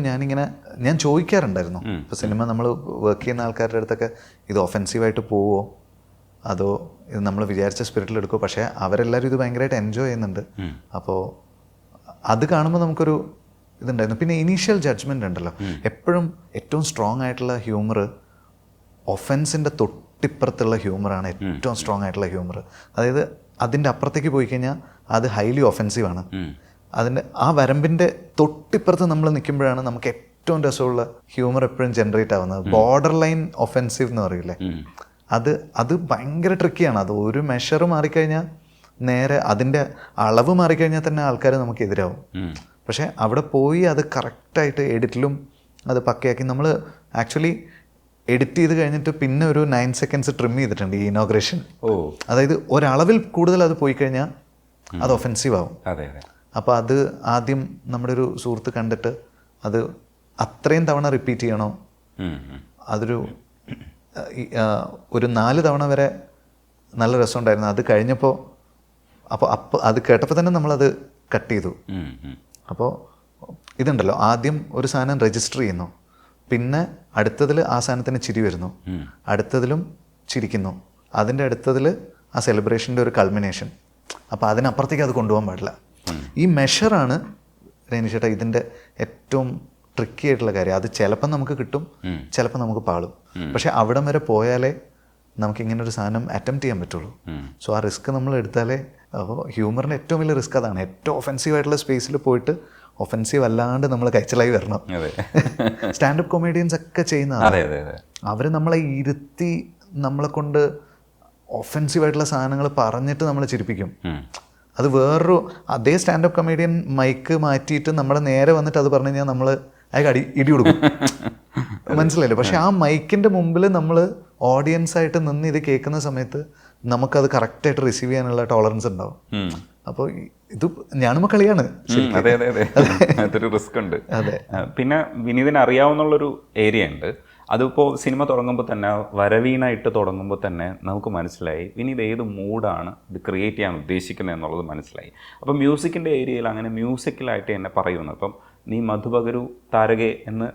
ഞാൻ ചോദിക്കാറുണ്ടായിരുന്നു. ഇപ്പോൾ സിനിമ നമ്മൾ വർക്ക് ചെയ്യുന്ന ആൾക്കാരുടെ അടുത്തൊക്കെ ഇത് ഒഫെൻസീവായിട്ട് പോവോ അതോ ഇത് നമ്മൾ വിചാരിച്ച സ്പിരിറ്റിൽ എടുക്കുമോ. പക്ഷേ അവരെല്ലാവരും ഇത് ഭയങ്കരമായിട്ട് എൻജോയ് ചെയ്യുന്നുണ്ട്. അപ്പോൾ അത് കാണുമ്പോൾ നമുക്കൊരു ഇതുണ്ടായിരുന്നു. പിന്നെ ഇനീഷ്യൽ ജഡ്ജ്മെൻ്റ് ഉണ്ടല്ലോ, എപ്പോഴും ഏറ്റവും സ്ട്രോങ് ആയിട്ടുള്ള ഹ്യൂമർ ഒഫെൻസിൻ്റെ തൊട്ടിപ്പുറത്തുള്ള ഹ്യൂമറാണ് ഏറ്റവും സ്ട്രോങ് ആയിട്ടുള്ള ഹ്യൂമർ. അതായത് അതിൻ്റെ അപ്പുറത്തേക്ക് പോയി കഴിഞ്ഞാൽ അത് ഹൈലി ഒഫെൻസീവാണ്. അതിൻ്റെ ആ വരമ്പിൻ്റെ തൊട്ടിപ്പുറത്ത് നമ്മൾ നിൽക്കുമ്പോഴാണ് നമുക്ക് ഏറ്റവും രസമുള്ള ഹ്യൂമർ എപ്പോഴും ജനറേറ്റ് ആവുന്നത്. ബോർഡർ ലൈൻ ഒഫെൻസീവ് എന്ന് പറയില്ലേ, അത് ഭയങ്കര ട്രിക്കിയാണ്. അത് ഒരു മെഷർ മാറിക്കഴിഞ്ഞാൽ നേരെ അതിൻ്റെ അളവ് മാറിക്കഴിഞ്ഞാൽ തന്നെ ആൾക്കാർ നമുക്ക് എതിരാവും. പക്ഷേ അവിടെ പോയി അത് കറക്റ്റായിട്ട് എഡിറ്റിലും അത് പക്കയാക്കി നമ്മൾ ആക്ച്വലി എഡിറ്റ് ചെയ്ത് കഴിഞ്ഞിട്ട് പിന്നെ ഒരു 9 seconds ട്രിം ചെയ്തിട്ടുണ്ട് ഈ ഇനോഗ്രേഷൻ. അതായത് ഒരളവിൽ കൂടുതൽ അത് പോയി കഴിഞ്ഞാൽ അത് ഒഫെൻസീവ് ആവും. അപ്പോൾ അത് ആദ്യം നമ്മുടെ ഒരു സുഹൃത്ത് കണ്ടിട്ട് അത് അത്രയും തവണ റിപ്പീറ്റ് ചെയ്യണോ അതൊരു ഒരു 4 തവണ വരെ നല്ല രസമുണ്ടായിരുന്നു. അത് കഴിഞ്ഞപ്പോൾ അപ്പോൾ അത് കേട്ടപ്പോൾ തന്നെ നമ്മളത് കട്ട് ചെയ്തു. അപ്പോൾ ഇതുണ്ടല്ലോ, ആദ്യം ഒരു സാധനം രജിസ്റ്റർ ചെയ്യുന്നു, പിന്നെ അടുത്തതിൽ ആ സാധനത്തിന് ചിരി വരുന്നു, അടുത്തതിലും ചിരിക്കുന്നു, അതിൻ്റെ അടുത്തതിൽ ആ സെലിബ്രേഷൻ്റെ ഒരു കൾമിനേഷൻ. അപ്പോൾ അതിനപ്പുറത്തേക്ക് അത് കൊണ്ടുപോകാൻ പാടില്ല. ഈ മെഷറാണ് രേണിച്ചേട്ടാ ഇതിൻ്റെ ഏറ്റവും ട്രിക്കി ആയിട്ടുള്ള കാര്യം. അത് ചിലപ്പം നമുക്ക് കിട്ടും, ചിലപ്പോൾ നമുക്ക് പാളും. പക്ഷെ അവിടം വരെ പോയാലേ നമുക്ക് ഇങ്ങനെ ഒരു സാധനം അറ്റംപ്റ്റ് ചെയ്യാൻ പറ്റുള്ളൂ. സോ ആ റിസ്ക് നമ്മൾ എടുത്താലേ. അപ്പോൾ ഹ്യൂമറിൻ്റെ ഏറ്റവും വലിയ റിസ്ക് അതാണ്. ഏറ്റവും ഒഫെൻസീവ് ആയിട്ടുള്ള സ്പേസിൽ പോയിട്ട് ഒഫെൻസീവ് അല്ലാണ്ട് നമ്മൾ കഴിച്ചലായി വരണം. സ്റ്റാൻഡപ്പ് കൊമേഡിയൻസ് ഒക്കെ ചെയ്യുന്നതാണ്. അവർ നമ്മളെ ഇരുത്തി നമ്മളെ കൊണ്ട് ഒഫെൻസീവ് ആയിട്ടുള്ള സാധനങ്ങൾ പറഞ്ഞിട്ട് നമ്മളെ ചിരിപ്പിക്കും. അത് വേറൊരു അതേ സ്റ്റാൻഡപ്പ് കൊമേഡിയൻ മൈക്ക് മാറ്റിയിട്ട് നമ്മളെ നേരെ വന്നിട്ട് അത് പറഞ്ഞു കഴിഞ്ഞാൽ നമ്മൾ അയാൾക്ക് ഇടി കൊടുക്കും. മനസ്സിലായില്ലേ? പക്ഷെ ആ മൈക്കിൻ്റെ മുമ്പിൽ നമ്മൾ ഓഡിയൻസ് ആയിട്ട് നിന്ന് ഇത് കേൾക്കുന്ന സമയത്ത് നമുക്കത് കറക്റ്റായിട്ട് റിസീവ് ചെയ്യാനുള്ള ടോളറൻസ് ഉണ്ടാവും. അപ്പോൾ ഇത് ഞാനുമ്പോൾ കളിയാണ്. അതെ അതെ അതെ, അതൊരു റിസ്ക് ഉണ്ട്. അതെ. പിന്നെ വിനീതിന് അറിയാവുന്നുള്ളൊരു ഏരിയ ഉണ്ട്. അതിപ്പോൾ സിനിമ തുടങ്ങുമ്പോൾ തന്നെ, വരവീണായിട്ട് തുടങ്ങുമ്പോൾ തന്നെ നമുക്ക് മനസ്സിലായി വിനീത് ഏത് മൂഡാണ് ഇത് ക്രിയേറ്റ് ചെയ്യാൻ ഉദ്ദേശിക്കുന്നത് എന്നുള്ളത് മനസ്സിലായി. അപ്പം മ്യൂസിക്കിൻ്റെ ഏരിയയിൽ അങ്ങനെ മ്യൂസിക്കലായിട്ട് എന്നെ പറയുന്നു. അപ്പം നീ മധുപകരു താരകെ എന്ന്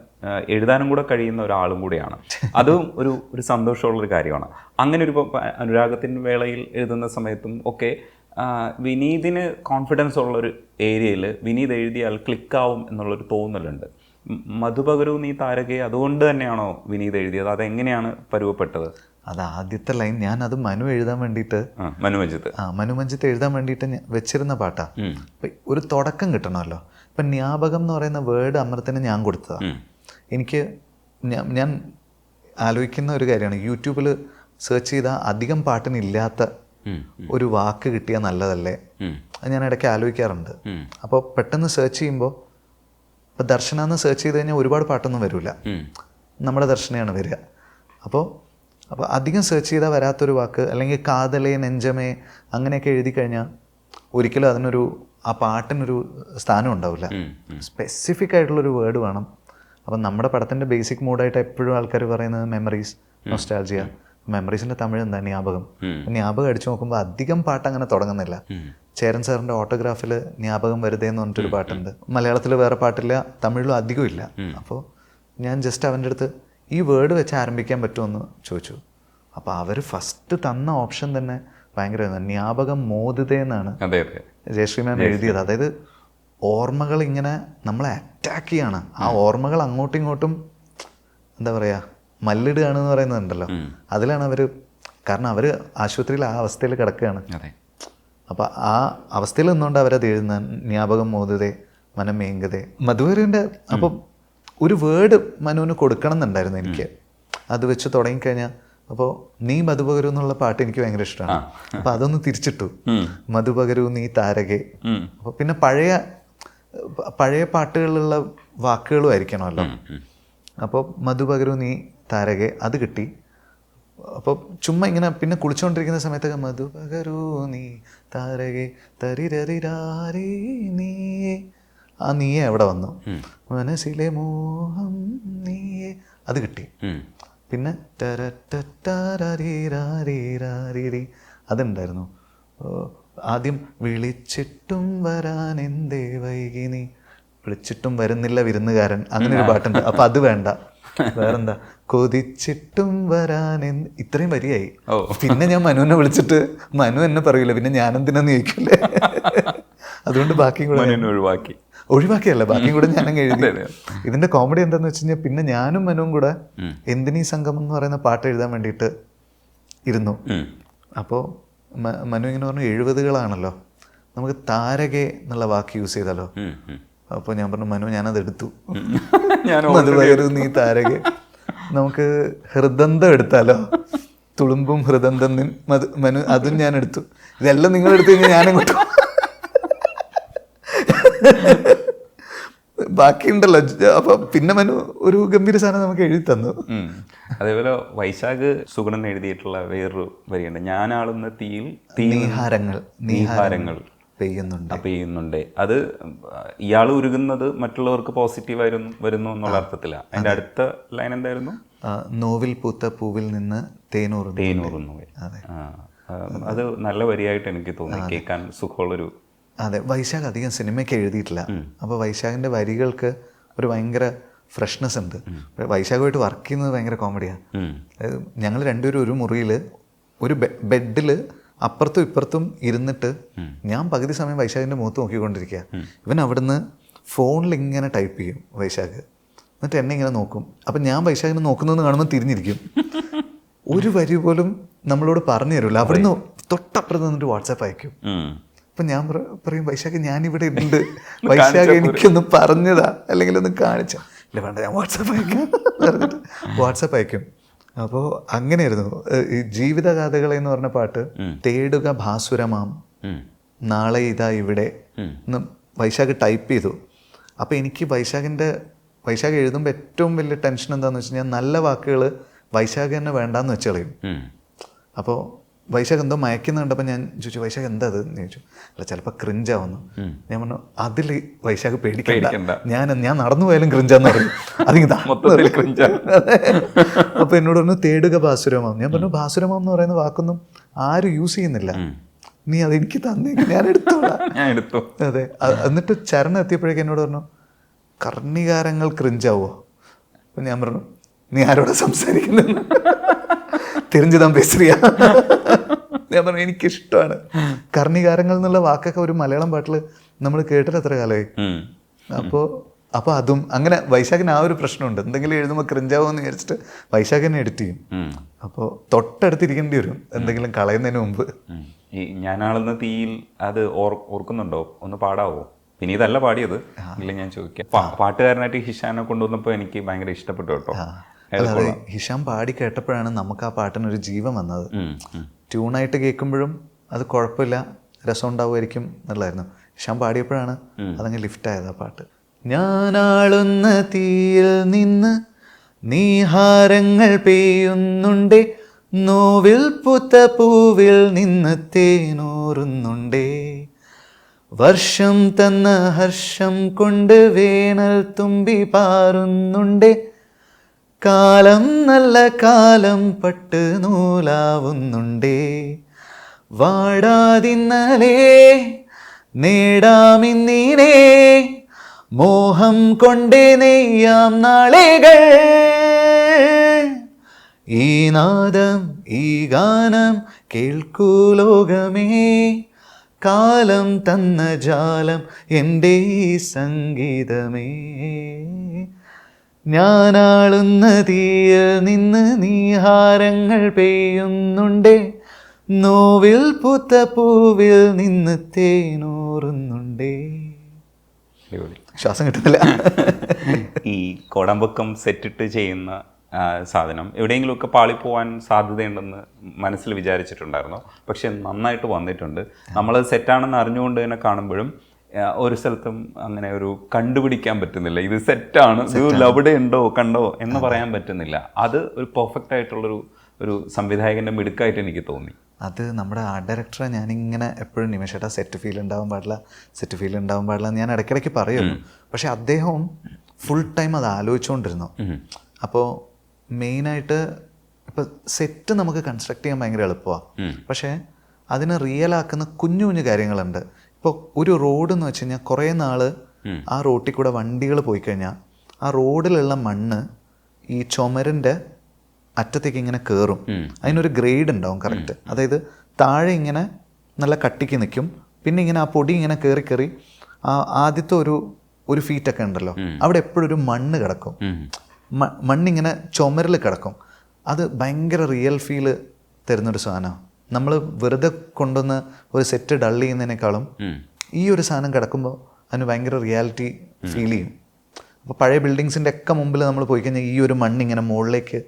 എഴുതാനും കൂടെ കഴിയുന്ന ഒരാളും കൂടെയാണ്. അതും ഒരു സന്തോഷമുള്ളൊരു കാര്യമാണ്. അങ്ങനെ ഒരു അനുരാഗത്തിൻ്റെ വേളയിൽ എഴുതുന്ന സമയത്തും ഒക്കെ വിനീതിന് കോൺഫിഡൻസ് ഉള്ളൊരു ഏരിയയിൽ വിനീത് എഴുതിയാൽ ക്ലിക്കാവും എന്നുള്ളൊരു തോന്നലുണ്ട്. മധുപകരു നീ താരകെ അതുകൊണ്ട് തന്നെയാണോ വിനീത് എഴുതിയത്? അതെങ്ങനെയാണ് പരുവപ്പെട്ടത്? അത് ആദ്യത്തെ ലൈൻ ഞാനത് മനു എഴുതാൻ വേണ്ടിയിട്ട്, മനുമഞ്ജിത്ത് എഴുതാൻ വേണ്ടിയിട്ട് വെച്ചിരുന്ന പാട്ടാ. ഒരു തുടക്കം കിട്ടണമല്ലോ. ഇപ്പം ജ്ഞാപകം എന്ന് പറയുന്ന വേർഡ് അമൃതത്തിന് ഞാൻ കൊടുത്തതാണ്. എനിക്ക് ഞാൻ ആലോചിക്കുന്ന ഒരു കാര്യമാണ്, യൂട്യൂബിൽ സെർച്ച് ചെയ്താൽ അധികം പാട്ടിനില്ലാത്ത ഒരു വാക്ക് കിട്ടിയാൽ നല്ലതല്ലേ? അത് ഞാൻ ഇടയ്ക്ക് ആലോചിക്കാറുണ്ട്. അപ്പോൾ പെട്ടെന്ന് സെർച്ച് ചെയ്യുമ്പോൾ, ഇപ്പോൾ ദർശന എന്ന് സെർച്ച് ചെയ്ത് കഴിഞ്ഞാൽ ഒരുപാട് പാട്ടൊന്നും വരില്ല, നമ്മുടെ ദർശനയാണ് വരിക. അപ്പോൾ അധികം സെർച്ച് ചെയ്താൽ വരാത്തൊരു വാക്ക്, അല്ലെങ്കിൽ കാതലേ നെഞ്ചമേ അങ്ങനെയൊക്കെ എഴുതി കഴിഞ്ഞാൽ ഒരിക്കലും അതിനൊരു ആ പാട്ടിനൊരു സ്ഥാനം ഉണ്ടാവില്ല. സ്പെസിഫിക് ആയിട്ടുള്ളൊരു വേർഡ് വേണം. അപ്പം നമ്മുടെ പടത്തിൻ്റെ ബേസിക് മൂഡായിട്ട് എപ്പോഴും ആൾക്കാർ പറയുന്നത് മെമ്മറീസ്, നൊസ്റ്റാൾജിയ. മെമ്മറീസിൻ്റെ തമിഴ് എന്താ? ജ്ഞാപകം. ജ്ഞാപകം അടിച്ചു നോക്കുമ്പോൾ അധികം പാട്ട് അങ്ങനെ തുടങ്ങുന്നില്ല. ചേരൻ സാറിൻ്റെ ഓട്ടോഗ്രാഫിൽ ജ്ഞാപകം വെറുതെ എന്ന് പറഞ്ഞിട്ടൊരു പാട്ടുണ്ട്. മലയാളത്തിൽ വേറെ പാട്ടില്ല, തമിഴിലും അധികം ഇല്ല. അപ്പോൾ ഞാൻ ജസ്റ്റ് അവൻ്റെ അടുത്ത് ഈ വേർഡ് വെച്ച് ആരംഭിക്കാൻ പറ്റുമെന്ന് ചോദിച്ചു. അപ്പോൾ അവർ ഫസ്റ്റ് തന്ന ഓപ്ഷൻ തന്നെ ഭയങ്കര ജ്ഞാപകം മോദിതയെന്നാണ് ജയശ്രീ മാം എഴുതിയത്. അതായത് ഓർമ്മകൾ ഇങ്ങനെ നമ്മളെ അറ്റാക്ക് ചെയ്യാണ്. ആ ഓർമ്മകൾ അങ്ങോട്ടും ഇങ്ങോട്ടും എന്താ പറയുക, മല്ലിടുകയാണെന്ന് പറയുന്നുണ്ടല്ലോ. അതിലാണ് അവർ, കാരണം അവർ ആശുപത്രിയിൽ ആ അവസ്ഥയിൽ കിടക്കുകയാണ്. അപ്പം ആ അവസ്ഥയിൽ നിന്നുകൊണ്ട് അവരത് എഴുതുന്ന ജ്ഞാപകം മോദിതേ മനം മേങ്കതേ മധുവരുവിൻ്റെ. അപ്പം ഒരു വേർഡ് മനുവിന് കൊടുക്കണം എന്നുണ്ടായിരുന്നു എനിക്ക്. അത് വെച്ച് തുടങ്ങിക്കഴിഞ്ഞാൽ, അപ്പോൾ നീ മധുപകരു എന്നുള്ള പാട്ട് എനിക്ക് ഭയങ്കര ഇഷ്ടമാണ്. അപ്പം അതൊന്ന് തിരിച്ചിട്ടു, മധുപകരു നീ താരകെ. അപ്പോൾ പിന്നെ പഴയ പാട്ടുകളിലുള്ള വാക്കുകളും ആയിരിക്കണമല്ലോ. അപ്പോൾ മധുപകരു നീ താരകെ അത് കിട്ടി. അപ്പോൾ ചുമ്മാ ഇങ്ങനെ പിന്നെ കുളിച്ചുകൊണ്ടിരിക്കുന്ന സമയത്തൊക്കെ മധുപകരു നീ താരകെ തരിരരിരാരേ നീയേ, ആ നീയെ എവിടെ വന്നു, മനസ്സിലെ മോഹം നീയെ അത് കിട്ടി. പിന്നെ അതുണ്ടായിരുന്നു. ആദ്യം വിളിച്ചിട്ടും വരാൻ എന്തേ വൈകി നീ, വിളിച്ചിട്ടും വരുന്നില്ല വിരുന്നുകാരൻ, അങ്ങനെ ഒരു പാട്ടുണ്ട്. അപ്പം അത് വേണ്ട, വേറെന്താ കൊതിച്ചിട്ടും വരാൻ ഇത്രയും വരിയായി. പിന്നെ ഞാൻ മനുവിനെ വിളിച്ചിട്ട് മനു എന്നെ പറയൂല, പിന്നെ ഞാനെന്തിനാന്ന് ചോദിക്കില്ലേ. അതുകൊണ്ട് ബാക്കിയും കൂടെ ഒഴിവാക്കിയല്ല, ബാക്കിയും കൂടെ ഞാനങ്ങ് എഴുതി. ഇതിന്റെ കോമഡി എന്താന്ന് വെച്ച് കഴിഞ്ഞാൽ, പിന്നെ ഞാനും മനുവും കൂടെ എന്തിനീ സംഗമം എന്ന് പറയുന്ന പാട്ട് എഴുതാൻ വേണ്ടിയിട്ട് ഇരുന്നു. അപ്പോൾ മനു ഇങ്ങനെ പറഞ്ഞു 70കളാണല്ലോ, നമുക്ക് താരകെ എന്നുള്ള വാക്ക് യൂസ് ചെയ്താലോ. അപ്പോൾ ഞാൻ പറഞ്ഞു, മനു ഞാനത് എടുത്തു, മധുപകരു നീ താരകെ. നമുക്ക് ഹൃദന്തം എടുത്താലോ, തുളുമ്പും ഹൃദന്തം മനു, അതും ഞാൻ എടുത്തു. ഇതെല്ലാം നിങ്ങൾ എടുത്തു കഴിഞ്ഞാൽ ഞാനങ്ങോട്ട് ബാക്കിയുണ്ടല്ലോ. അപ്പൊ പിന്നെ മനു ഒരു ഗംഭീര സാധനം നമുക്ക് എഴുതി തന്നു. അതേപോലെ വൈശാഖ് സുഗുണൻ എഴുതിയിട്ടുള്ള വേറൊരു വരിയുണ്ട്, ഞാനാളുന്ന തീയിൽ നീഹാരങ്ങൾ പെയ്യുന്നുണ്ട്. അത് ഇയാൾ ഉരുകുന്നത് മറ്റുള്ളവർക്ക് പോസിറ്റീവായിരുന്നു വരുന്നു എന്നുള്ള അർത്ഥത്തിലാണ്. അതിന്റെ അടുത്ത ലൈൻ എന്തായിരുന്നു? നോവിൽ പൂത്ത പൂവിൽ നിന്ന് തേനൂറുന്നു. അത് നല്ല വരിയായിട്ട് എനിക്ക് തോന്നി, കേൾക്കാൻ സുഖമുള്ളൊരു. അതെ, വൈശാഖ് അധികം സിനിമയ്ക്ക് എഴുതിയിട്ടില്ല. അപ്പോൾ വൈശാഖിൻ്റെ വരികൾക്ക് ഒരു ഭയങ്കര ഫ്രഷ്നെസ് ഉണ്ട്. വൈശാഖുമായിട്ട് വർക്ക് ചെയ്യുന്നത് ഭയങ്കര കോമഡിയാണ്. ഞങ്ങൾ രണ്ടുപേരും ഒരു മുറിയിൽ ഒരു ബെഡിൽ അപ്പുറത്തും ഇപ്പുറത്തും ഇരുന്നിട്ട് ഞാൻ പകുതി സമയം വൈശാഖിൻ്റെ മുഖത്ത് നോക്കിക്കൊണ്ടിരിക്കുക. ഇവൻ അവിടുന്ന് ഫോണിൽ ഇങ്ങനെ ടൈപ്പ് ചെയ്യും വൈശാഖ്, എന്നിട്ട് എന്നെ ഇങ്ങനെ നോക്കും. അപ്പം ഞാൻ വൈശാഖിനെ നോക്കുന്നതെന്ന് കാണുമ്പോൾ തിരിഞ്ഞിരിക്കും. ഒരു വരി പോലും നമ്മളോട് പറഞ്ഞു തരില്ല. അവിടുന്ന് തൊട്ടപ്പുറത്ത് നിന്നിട്ട് വാട്സാപ്പ് അയക്കും. അപ്പം ഞാൻ പറയും, വൈശാഖ് ഞാനിവിടെ ഉണ്ട്, വൈശാഖ് എനിക്കൊന്ന് പറഞ്ഞതാ അല്ലെങ്കിൽ ഒന്ന് കാണിച്ച. ഇല്ല വേണ്ട, ഞാൻ വാട്സാപ്പ് അയക്കും. അപ്പോൾ അങ്ങനെയായിരുന്നു ഈ ജീവിതഗാഥകൾ എന്ന് പറഞ്ഞ പാട്ട്. തേടുക ഭാസുരമാം നാളെ ഇതാ ഇവിടെ എന്ന് വൈശാഖ് ടൈപ്പ് ചെയ്തു. അപ്പോൾ എനിക്ക് വൈശാഖ് എഴുതുമ്പോൾ ഏറ്റവും വലിയ ടെൻഷൻ എന്താണെന്ന് വെച്ച് കഴിഞ്ഞാൽ നല്ല വാക്കുകൾ വൈശാഖ് തന്നെ വേണ്ടാന്ന് വെച്ച് കളയും. അപ്പോൾ വൈശാഖ് എന്തോ മയക്കുന്നുണ്ടപ്പോൾ ഞാൻ ചോദിച്ചു, വൈശാഖ് എന്താ അത് എന്ന് ചോദിച്ചു. അല്ല ചിലപ്പോൾ ക്രിഞ്ചാവുന്നു. ഞാൻ പറഞ്ഞു, അതിൽ വൈശാഖ് പേടിക്കണ്ട, ഞാൻ നടന്നു പോയാലും ക്രിഞ്ചാന്ന് പറയും. അപ്പോൾ എന്നോട് പറഞ്ഞു തേടുക ഭാസുരമാം. ഞാൻ പറഞ്ഞു, ഭാസുരമാം എന്ന് പറയുന്ന വാക്കൊന്നും ആരും യൂസ് ചെയ്യുന്നില്ല, നീ അതെനിക്ക് തന്നേക്ക്, ഞാൻ എടുത്തോളാം. അതെ. എന്നിട്ട് ചരണം എത്തിയപ്പോഴേക്കും എന്നോട് പറഞ്ഞു, കർണികാരങ്ങൾ ക്രിഞ്ചാവോ? അപ്പം ഞാൻ പറഞ്ഞു, നീ ആരോടെ സംസാരിക്കുന്നു, തെരഞ്ഞുതാൻ പേശ്രിയാ. ഞാൻ പറഞ്ഞു, എനിക്കിഷ്ടമാണ് കർണികാരങ്ങൾ എന്നുള്ള വാക്കൊക്കെ ഒരു മലയാളം പാട്ടിൽ നമ്മൾ കേട്ടിട്ട് എത്ര കാലമായി. അപ്പോൾ അതും അങ്ങനെ വൈശാഖിന് ആ ഒരു പ്രശ്നമുണ്ട്. എന്തെങ്കിലും എഴുതുമ്പോൾ ക്രിഞ്ചാവോന്ന് വിചാരിച്ചിട്ട് വൈശാഖ് തന്നെ എഡിറ്റ് ചെയ്യും. അപ്പോൾ തൊട്ടടുത്തിരിക്കേണ്ടി വരും എന്തെങ്കിലും കളയുന്നതിന് മുമ്പ്. ഈ ഞാനാളുന്ന തീയിൽ അത് ഓർക്കുന്നുണ്ടോ? ഒന്ന് പാടാവോ? പിന്നെ ഇതല്ല പാടിയത്, ഇല്ല ഞാൻ ചോദിക്കാം. പാട്ടുകാരനായിട്ട് ഹിഷാനെ കൊണ്ടുവന്നപ്പോൾ എനിക്ക് ഭയങ്കര ഇഷ്ടപ്പെട്ടു കേട്ടോ. അതെ, ഹിഷാം പാടി കേട്ടപ്പോഴാണ് നമുക്ക് ആ പാട്ടിനൊരു ജീവൻ വന്നത്. ട്യൂണായിട്ട് കേൾക്കുമ്പോഴും അത് കുഴപ്പമില്ല, രസം ഉണ്ടാവുമായിരിക്കും എന്നുള്ളതായിരുന്നു. ഹിഷാം പാടിയപ്പോഴാണ് അതങ്ങ് ലിഫ്റ്റായത് ആ പാട്ട്. ഞാനാളുന്ന തീയിൽ നിന്ന് നീഹാരങ്ങൾ പെയ്യുന്നുണ്ടേ, നോവിൽ പൂത്ത പൂവിൽ നിന്ന് തേനൂറുന്നുണ്ടേ, വർഷം തന്ന ഹർഷം കൊണ്ട് വേനൽ തുമ്പി പാറുന്നുണ്ടേ, കാലം നല്ല കാലം പട്ട് നൂലാവുന്നുണ്ടേ, വാടാതിന്നലേ നേടാമിന്നീനേ, മോഹം കൊണ്ടേ നെയ്യാം നാളെകൾ, ഈ നാദം ഈ ഗാനം കേൾക്കൂ ലോകമേ, കാലം തന്ന ജാലം എൻ്റെ ഈ സംഗീതമേ, ഞാനാളുന്ന തീയിൽ നിന്ന് നീഹാരങ്ങൾ പെയ്യുന്നുണ്ടേ, നോവിൽ പൂത്ത പൂവിൽ നിന്ന് തേനൂറുന്നുണ്ടേ. ശ്വാസം കിട്ടുന്നില്ല. ഈ കോടമ്പക്കം സെറ്റിട്ട് ചെയ്യുന്ന സാധനം എവിടെയെങ്കിലുമൊക്കെ പാളിപ്പോവാൻ സാധ്യതയുണ്ടെന്ന് മനസ്സിൽ വിചാരിച്ചിട്ടുണ്ടായിരുന്നു. പക്ഷെ നന്നായിട്ട് വന്നിട്ടുണ്ട്. നമ്മളത് സെറ്റാണെന്ന് അറിഞ്ഞുകൊണ്ട് തന്നെ കാണുമ്പോഴും ഒരു സ്ഥലത്തും അങ്ങനെ ഒരു കണ്ടുപിടിക്കാൻ പറ്റുന്നില്ല, ഇത് സെറ്റാണ്, ഇത് അവിടെ ഉണ്ടോ കണ്ടോ എന്ന് പറയാൻ പറ്റുന്നില്ല. അത് ഒരു പെർഫെക്റ്റ് ആയിട്ടുള്ളൊരു സംവിധായകൻ്റെ മിടുക്കായിട്ട് എനിക്ക് തോന്നി. അത് നമ്മുടെ ആർട്ട് ഡയറക്ടറെ ഞാനിങ്ങനെ എപ്പോഴും നിമിഷേട്ടാ സെറ്റ് ഫീൽ ഉണ്ടാവാൻ പാടില്ല ഞാൻ ഇടയ്ക്കിടയ്ക്ക് പറയുന്നു. പക്ഷെ അദ്ദേഹവും ഫുൾ ടൈം അത് ആലോചിച്ചുകൊണ്ടിരുന്നു. അപ്പോൾ മെയിനായിട്ട് ഇപ്പോൾ സെറ്റ് നമുക്ക് കൺസ്ട്രക്ട് ചെയ്യാൻ ഭയങ്കര എളുപ്പമാണ്. പക്ഷേ അതിനെ റിയലാക്കുന്ന കുഞ്ഞു കുഞ്ഞു കാര്യങ്ങളുണ്ട്. ഇപ്പോൾ ഒരു റോഡ് എന്ന് വെച്ച് കഴിഞ്ഞാൽ കുറേ നാൾ ആ റോട്ടിൽ കൂടെ വണ്ടികൾ പോയി കഴിഞ്ഞാൽ ആ റോഡിലുള്ള മണ്ണ് ഈ ചുമരിൻ്റെ അറ്റത്തേക്ക് ഇങ്ങനെ കയറും. അതിനൊരു ഗ്രേഡ് ഉണ്ടാവും കറക്റ്റ്. അതായത് താഴെ ഇങ്ങനെ നല്ല കട്ടിക്ക് നിൽക്കും, പിന്നെ ഇങ്ങനെ ആ പൊടി ഇങ്ങനെ കയറി ആ ആദ്യത്തെ ഒരു ഫീറ്റൊക്കെ ഉണ്ടല്ലോ, അവിടെ എപ്പോഴും ഒരു മണ്ണ് കിടക്കും. മണ്ണിങ്ങനെ ചുമരിൽ കിടക്കും. അത് ഭയങ്കര റിയൽ ഫീല് തരുന്നൊരു സാധനമാണ്. നമ്മൾ വെറുതെ കൊണ്ടുവന്ന് ഒരു സെറ്റ് ഡൾ ചെയ്യുന്നതിനേക്കാളും ഈ ഒരു സാധനം കിടക്കുമ്പോൾ അതിന് ഭയങ്കര റിയാലിറ്റി ഫീൽ ചെയ്യും. അപ്പോൾ പഴയ ബിൽഡിങ്സിൻ്റെ ഒക്കെ മുമ്പിൽ നമ്മൾ പോയി കഴിഞ്ഞാൽ ഈ ഒരു മണ്ണിങ്ങനെ മുകളിലേക്ക്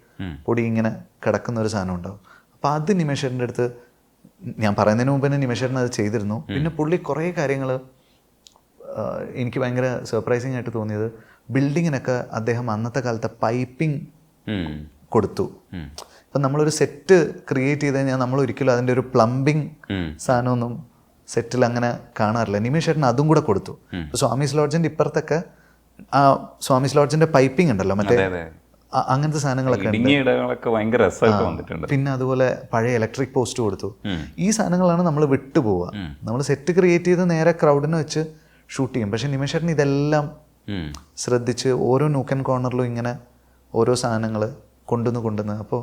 പൊടി ഇങ്ങനെ കിടക്കുന്ന ഒരു സാധനം ഉണ്ടാവും. അപ്പോൾ അത് നിമേഷേട്ടൻ്റെ അടുത്ത് ഞാൻ പറയുന്നതിന് മുമ്പ് തന്നെ നിമേഷേട്ടൻ അത് ചെയ്തിരുന്നു. പിന്നെ പുള്ളി കുറേ കാര്യങ്ങൾ എനിക്ക് ഭയങ്കര സർപ്രൈസിങ് ആയിട്ട് തോന്നിയത്, ബിൽഡിങ്ങിനൊക്കെ അദ്ദേഹം അന്നത്തെ കാലത്തെ പൈപ്പിംഗ് കൊടുത്തു. ഇപ്പം നമ്മളൊരു സെറ്റ് ക്രിയേറ്റ് ചെയ്ത് കഴിഞ്ഞാൽ നമ്മൾ ഒരിക്കലും അതിൻ്റെ ഒരു പ്ലംബിംഗ് സാധനമൊന്നും സെറ്റിൽ അങ്ങനെ കാണാറില്ല. നിമേഷ് ചേട്ടൻ അതും കൂടെ കൊടുത്തു. സ്വാമീസ് ലോഡ്ജിൻ്റെ ഇപ്പുറത്തൊക്കെ ആ സ്വാമീസ് ലോഡ്ജിൻ്റെ പൈപ്പിംഗ് ഉണ്ടല്ലോ മറ്റേ അങ്ങനത്തെ സാധനങ്ങളൊക്കെ ഭയങ്കര രസമായിട്ട് വന്നിട്ടുണ്ട്. പിന്നെ അതുപോലെ പഴയ ഇലക്ട്രിക് പോസ്റ്റ് കൊടുത്തു. ഈ സാധനങ്ങളാണ് നമ്മൾ വിട്ടുപോവുക. നമ്മൾ സെറ്റ് ക്രിയേറ്റ് ചെയ്ത് നേരെ ക്രൗഡിനെ വെച്ച് ഷൂട്ട് ചെയ്യും. പക്ഷെ നിമേഷ് ചേട്ടൻ ഇതെല്ലാം ശ്രദ്ധിച്ച് ഓരോ നൂക്കൻ കോർണറിലും ഇങ്ങനെ ഓരോ സാധനങ്ങൾ കൊണ്ടുവന്ന് അപ്പോൾ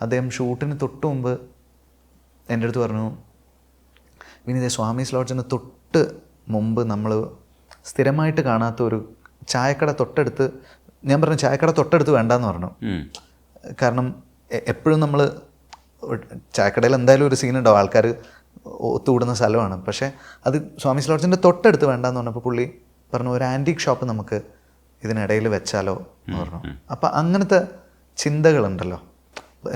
അദ്ദേഹം ഷൂട്ടിന് തൊട്ട് മുമ്പ് എൻ്റെ അടുത്ത് പറഞ്ഞു, വിനീതേ സ്വാമീസ് ലോഡ്ജിന് തൊട്ട് മുമ്പ് നമ്മൾ സ്ഥിരമായിട്ട് കാണാത്ത ഒരു ചായക്കട തൊട്ടടുത്ത്, ഞാൻ പറഞ്ഞു ചായക്കട തൊട്ടടുത്ത് വേണ്ടാന്ന് പറഞ്ഞു. കാരണം എപ്പോഴും നമ്മൾ ചായക്കടയിൽ എന്തായാലും ഒരു സീൻ ഉണ്ടാവും, ആൾക്കാർ ഒത്തുകൂടുന്ന സ്ഥലമാണ്. പക്ഷേ അത് സ്വാമീസ് ലോഡ്ജിൻ്റെ തൊട്ടടുത്ത് വേണ്ടാന്ന് പറഞ്ഞപ്പോൾ പുള്ളി പറഞ്ഞു ഒരു ആൻറ്റീക് ഷോപ്പ് നമുക്ക് ഇതിനിടയിൽ വെച്ചാലോ എന്ന് പറഞ്ഞു. അപ്പം അങ്ങനത്തെ ചിന്തകളുണ്ടല്ലോ.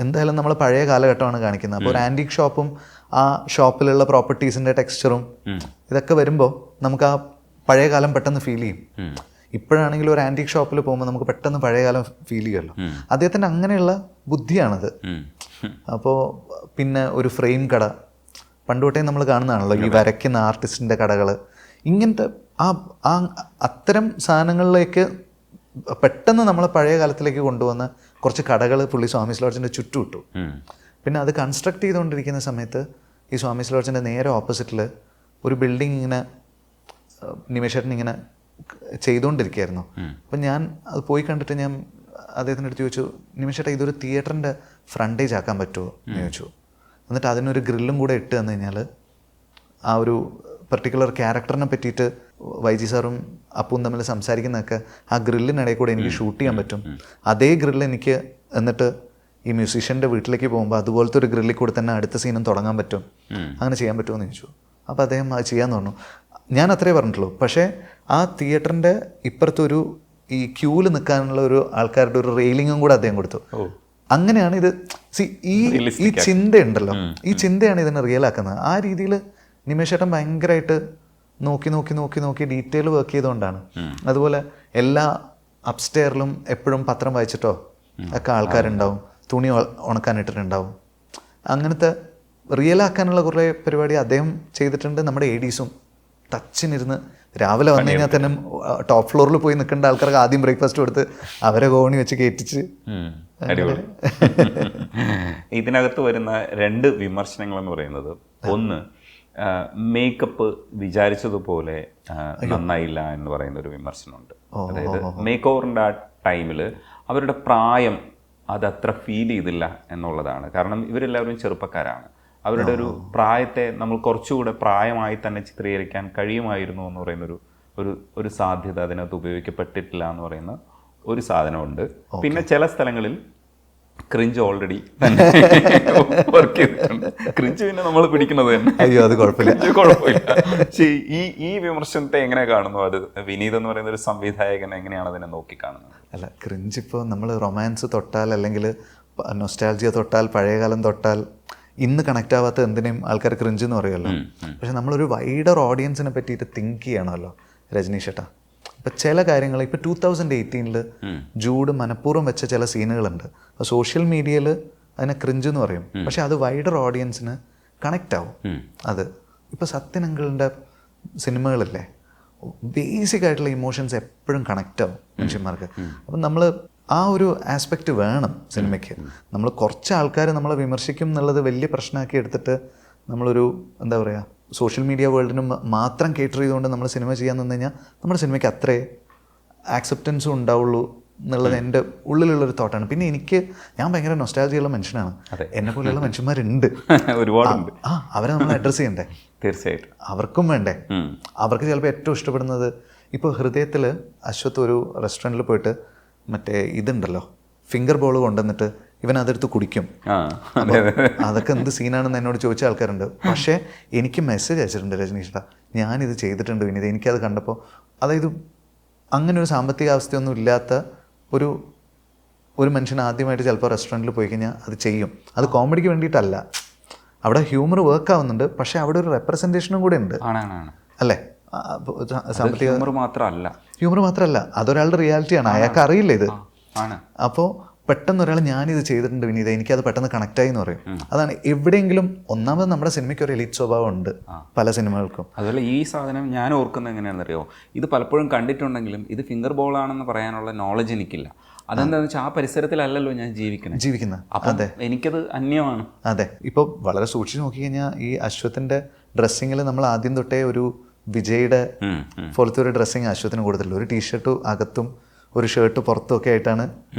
എന്തായാലും നമ്മൾ പഴയ കാലഘട്ടമാണ് കാണിക്കുന്നത്. അപ്പോൾ ഒരു ആൻറ്റീക് ഷോപ്പും ആ ഷോപ്പിലുള്ള പ്രോപ്പർട്ടീസിൻ്റെ ടെക്സ്ചറും ഇതൊക്കെ വരുമ്പോൾ നമുക്ക് ആ പഴയ കാലം പെട്ടെന്ന് ഫീൽ ചെയ്യും. ഇപ്പോഴാണെങ്കിലും ഒരു ആൻറ്റീക് ഷോപ്പിൽ പോകുമ്പോൾ നമുക്ക് പെട്ടെന്ന് പഴയ കാലം ഫീൽ ചെയ്യുമല്ലോ. അദ്ദേഹത്തിൻ്റെ അങ്ങനെയുള്ള ബുദ്ധിയാണത്. അപ്പോൾ പിന്നെ ഒരു ഫ്രെയിം കട പണ്ട് തൊട്ടേ നമ്മൾ കാണുന്നതാണല്ലോ, ഈ വരയ്ക്കുന്ന ആർട്ടിസ്റ്റിൻ്റെ കടകൾ. ഇങ്ങനത്തെ ആ അത്തരം സാധനങ്ങളിലേക്ക് പെട്ടെന്ന് നമ്മളെ പഴയ കാലത്തിലേക്ക് കൊണ്ടുവന്ന കുറച്ച് കടകൾ പുള്ളി സ്വാമീസ് ലോഡ്ജിൻ്റെ ചുറ്റും ഇട്ടു. പിന്നെ അത് കൺസ്ട്രക്ട് ചെയ്തുകൊണ്ടിരിക്കുന്ന സമയത്ത് ഈ സ്വാമീസ് ലോഡ്ജിൻ്റെ നേരെ ഓപ്പോസിറ്റിൽ ഒരു ബിൽഡിംഗ് ഇങ്ങനെ നിമേഷേട്ടൻ ഇങ്ങനെ ചെയ്തുകൊണ്ടിരിക്കുകയായിരുന്നു. അപ്പം ഞാൻ അത് പോയി കണ്ടിട്ട് ഞാൻ അദ്ദേഹത്തിൻ്റെ അടുത്ത് ചോദിച്ചു, നിമിഷേട്ടാ ഇതൊരു തിയേറ്ററിൻ്റെ ഫ്രണ്ടേജ് ആക്കാൻ പറ്റുമോ എന്ന് ചോദിച്ചു. എന്നിട്ട് അതിനൊരു ഗ്രില്ലും കൂടെ ഇട്ട് തന്നു കഴിഞ്ഞാൽ ആ ഒരു പെർട്ടിക്കുലർ ക്യാരക്ടറിനെ പറ്റിയിട്ട് വൈജി സാറും അപ്പും തമ്മിൽ സംസാരിക്കുന്നതൊക്കെ ആ ഗ്രില്ലിനിടയിൽ കൂടെ എനിക്ക് ഷൂട്ട് ചെയ്യാൻ പറ്റും. അതേ ഗ്രില്ല് എനിക്ക് എന്നിട്ട് ഈ മ്യൂസീഷ്യൻ്റെ വീട്ടിലേക്ക് പോകുമ്പോൾ അതുപോലത്തെ ഒരു ഗ്രില്ലിൽ കൂടെ തന്നെ അടുത്ത സീനും തുടങ്ങാൻ പറ്റും. അങ്ങനെ ചെയ്യാൻ പറ്റുമോ എന്ന് ചോദിച്ചു. അപ്പോൾ അദ്ദേഹം അത് ചെയ്യാൻ തോന്നുന്നു. ഞാൻ അത്രേ പറഞ്ഞിട്ടുള്ളൂ. പക്ഷേ ആ തിയേറ്ററിൻ്റെ ഇപ്പുറത്തൊരു ഈ ക്യൂവിൽ നിൽക്കാനുള്ള ഒരു ആൾക്കാരുടെ ഒരു റെയിലിങ്ങും കൂടെ അദ്ദേഹം കൊടുത്തു. അങ്ങനെയാണ് ഇത് ഈ ചിന്തയുണ്ടല്ലോ, ഈ ചിന്തയാണ് ഇതിനെ റിയൽ ആക്കുന്നത്. ആ രീതിയിൽ നിമേഷേട്ടൻ ഭയങ്കരമായിട്ട് നോക്കി ഡീറ്റെയിൽ വർക്ക് ചെയ്തുകൊണ്ടാണ്. അതുപോലെ എല്ലാ അപ്സ്റ്റെയറിലും എപ്പോഴും പത്രം വായിച്ചിട്ടോ ഒക്കെ ആൾക്കാരുണ്ടാവും, തുണി ഉണക്കാനിട്ടിട്ടുണ്ടാവും. അങ്ങനത്തെ റിയൽ ആക്കാനുള്ള കുറേ പരിപാടി അദ്ദേഹം ചെയ്തിട്ടുണ്ട്. നമ്മുടെ ADസും ടച്ചിനിരുന്ന് രാവിലെ വന്നു കഴിഞ്ഞാൽ തന്നെ ടോപ്പ് ഫ്ലോറിൽ പോയി നിൽക്കേണ്ട ആൾക്കാർക്ക് ആദ്യം ബ്രേക്ക്ഫാസ്റ്റ് കൊടുത്ത് അവരെ കോണി വെച്ച് കയറ്റിച്ച്. ഇതിനകത്ത് വരുന്ന 2 വിമർശനങ്ങൾ എന്ന് പറയുന്നത്, ഒന്ന് മേക്കപ്പ് വിചാരിച്ചതുപോലെ നന്നായില്ല എന്ന് പറയുന്ന ഒരു വിമർശനമുണ്ട്. അതായത് മേക്ക് ഓവറിൻ്റെ ആ ടൈമിൽ അവരുടെ പ്രായം അതത്ര ഫീൽ ചെയ്തില്ല എന്നുള്ളതാണ്. കാരണം ഇവരെല്ലാവരും ചെറുപ്പക്കാരാണ്. അവരുടെ ഒരു പ്രായത്തെ നമ്മൾ കുറച്ചുകൂടെ പ്രായമായി തന്നെ ചിത്രീകരിക്കാൻ കഴിയുമായിരുന്നു എന്ന് പറയുന്നൊരു ഒരു സാധ്യത അതിനകത്ത് ഉപയോഗിക്കപ്പെട്ടിട്ടില്ല എന്ന് പറയുന്ന ഒരു സാധനമുണ്ട്. പിന്നെ ചില സ്ഥലങ്ങളിൽ ക്രിഞ്ച് ഓൾറെഡി വർക്ക് ചെയ്തിട്ടുണ്ട്. ക്രിഞ്ച് പിന്നെ നമ്മൾ പിടിക്കുന്നത് തന്നെ, അയ്യോ അത് കുഴപ്പമില്ല. പക്ഷേ ഈ വിമർശനത്തെ എങ്ങനെ കാണുന്നു? അത് വിനീത് എന്ന് പറയുന്ന ഒരു സംവിധായകൻ എങ്ങനെയാണ് അതിനെ നോക്കിക്കാണുന്നത്? അല്ല, ക്രിഞ്ച് ഇപ്പോൾ നമ്മൾ റൊമാൻസ് തൊട്ടാൽ അല്ലെങ്കിൽ നൊസ്റ്റാൾജിയ തൊട്ടാൽ പഴയകാലം തൊട്ടാൽ ഇന്ന് കണക്റ്റ് ആവാത്ത എന്തിനേയും ആൾക്കാർ ക്രിഞ്ച് എന്ന് പറയുമല്ലോ. പക്ഷെ നമ്മളൊരു വൈഡർ ഓഡിയൻസിനെ പറ്റിയിട്ട് തിങ്ക് ചെയ്യണമല്ലോ രജനീഷ് ഏട്ടാ. ഇപ്പം ചില കാര്യങ്ങൾ ഇപ്പോൾ 2018 ജൂഡ് മനഃപൂർവ്വം വെച്ച ചില സീനുകളുണ്ട്. അപ്പോൾ സോഷ്യൽ മീഡിയയിൽ അതിനെ ക്രിഞ്ച് എന്ന് പറയും, പക്ഷെ അത് വൈഡർ ഓഡിയൻസിന് കണക്റ്റ് ആവും. അത് ഇപ്പോൾ സത്യൻ അങ്കിളിൻ്റെ സിനിമകളില്ലേ, ബേസിക് ആയിട്ടുള്ള ഇമോഷൻസ് എപ്പോഴും കണക്റ്റ് ആവും മനുഷ്യന്മാർക്ക്. അപ്പം നമ്മൾ ആ ഒരു ആസ്പെക്റ്റ് വേണം സിനിമയ്ക്ക്. നമ്മൾ കുറച്ച് ആൾക്കാർ നമ്മളെ വിമർശിക്കും എന്നുള്ളത് വലിയ പ്രശ്നമാക്കി എടുത്തിട്ട് നമ്മളൊരു എന്താ പറയുക സോഷ്യൽ മീഡിയ വേൾഡിന് മാത്രം കേറ്റർ ചെയ്തുകൊണ്ട് നമ്മൾ സിനിമ ചെയ്യാൻ നിന്ന് കഴിഞ്ഞാൽ നമ്മുടെ സിനിമയ്ക്ക് അത്രേ ആക്സെപ്റ്റൻസും ഉണ്ടാവുള്ളൂ എന്നുള്ളത് എൻ്റെ ഉള്ളിലുള്ളൊരു തോട്ടാണ്. പിന്നെ ഞാൻ ഭയങ്കര നൊസ്റ്റാൾജിയുള്ള മനുഷ്യനാണ്. എന്നെ പോലെയുള്ള മനുഷ്യന്മാരുണ്ട് ഒരുപാടുണ്ട്. അവരെ നമ്മൾ അഡ്രസ്സ് ചെയ്യണ്ടേ? തീർച്ചയായിട്ടും അവർക്കും വേണ്ടേ? അവർക്ക് ചിലപ്പോൾ ഏറ്റവും ഇഷ്ടപ്പെടുന്നത് ഇപ്പോൾ ഹൃദയത്തിൽ അശ്വത്ത് ഒരു റെസ്റ്റോറൻറ്റിൽ പോയിട്ട് മറ്റേ ഇതുണ്ടല്ലോ ഫിംഗർ ബോൾ കൊണ്ടുവന്നിട്ട് ഇവൻ അതെടുത്ത് കുടിക്കും. അതൊക്കെ എന്ത് സീനാണെന്ന് എന്നോട് ചോദിച്ച ആൾക്കാരുണ്ട്. പക്ഷേ എനിക്ക് മെസ്സേജ് അയച്ചിട്ടുണ്ട്, രജനീഷേട്ടാ ഞാനിത് ചെയ്തിട്ടുണ്ട് വിനീത്. എനിക്കത് കണ്ടപ്പോൾ, അതായത് അങ്ങനെ ഒരു സാമ്പത്തിക അവസ്ഥയൊന്നും ഇല്ലാത്ത ഒരു മനുഷ്യൻ ആദ്യമായിട്ട് ചിലപ്പോൾ റെസ്റ്റോറൻറ്റിൽ പോയി കഴിഞ്ഞാൽ അത് ചെയ്യും. അത് കോമഡിക്ക് വേണ്ടിയിട്ടല്ല, അവിടെ ഹ്യൂമർ വർക്ക് ആവുന്നുണ്ട്, പക്ഷേ അവിടെ ഒരു റെപ്രസെൻറ്റേഷനും കൂടെ ഉണ്ട് അല്ലേ? സാമ്പത്തിക ഹ്യൂമർ മാത്രമല്ല, അതൊരാളുടെ റിയാലിറ്റിയാണ്, അയാൾക്ക് അറിയില്ല ഇത്. അപ്പോൾ പെട്ടെന്ന് ഒരാൾ ഞാനിത് ചെയ്തിട്ടുണ്ട് വിനീത, എനിക്കത് പെട്ടെന്ന് കണക്റ്റായി എന്ന് പറയും. അതാണ് എവിടെയെങ്കിലും ഒന്നാമത് നമ്മുടെ സിനിമയ്ക്ക് ഒരു എലീറ്റ് സ്വഭാവം ഉണ്ട് പല സിനിമകൾക്കും. അതുപോലെ ഈ സാധനം ഞാൻ ഓർക്കുന്നത് എങ്ങനെയാണെന്നറിയോ, ഇത് പലപ്പോഴും കണ്ടിട്ടുണ്ടെങ്കിലും ഇത് ഫിംഗർ ബോൾ ആണെന്ന് പറയാനുള്ള നോളജ് എനിക്കില്ല. അതെന്താണെന്ന് വെച്ചാൽ ആ പരിസരത്തിലല്ലല്ലോ ഞാൻ ജീവിക്കുന്നത്. അപ്പം എനിക്കത് അന്യമാണ്. അതെ, ഇപ്പോൾ വളരെ സൂക്ഷിച്ച് നോക്കിക്കഴിഞ്ഞാൽ ഈ അശ്വത്തിൻ്റെ ഡ്രസ്സിങ്ങിൽ നമ്മൾ ആദ്യം തൊട്ടേ ഒരു വിജയുടെ പോലത്തെ ഒരു ഡ്രസ്സിങ് അശ്വത്തിന് കൊടുത്തിട്ടുള്ളൂ. ഒരു ടീഷർട്ട് അകത്തും ഒരു ഷർട്ട് പുറത്തും ഒക്കെ ആയിട്ടാണ്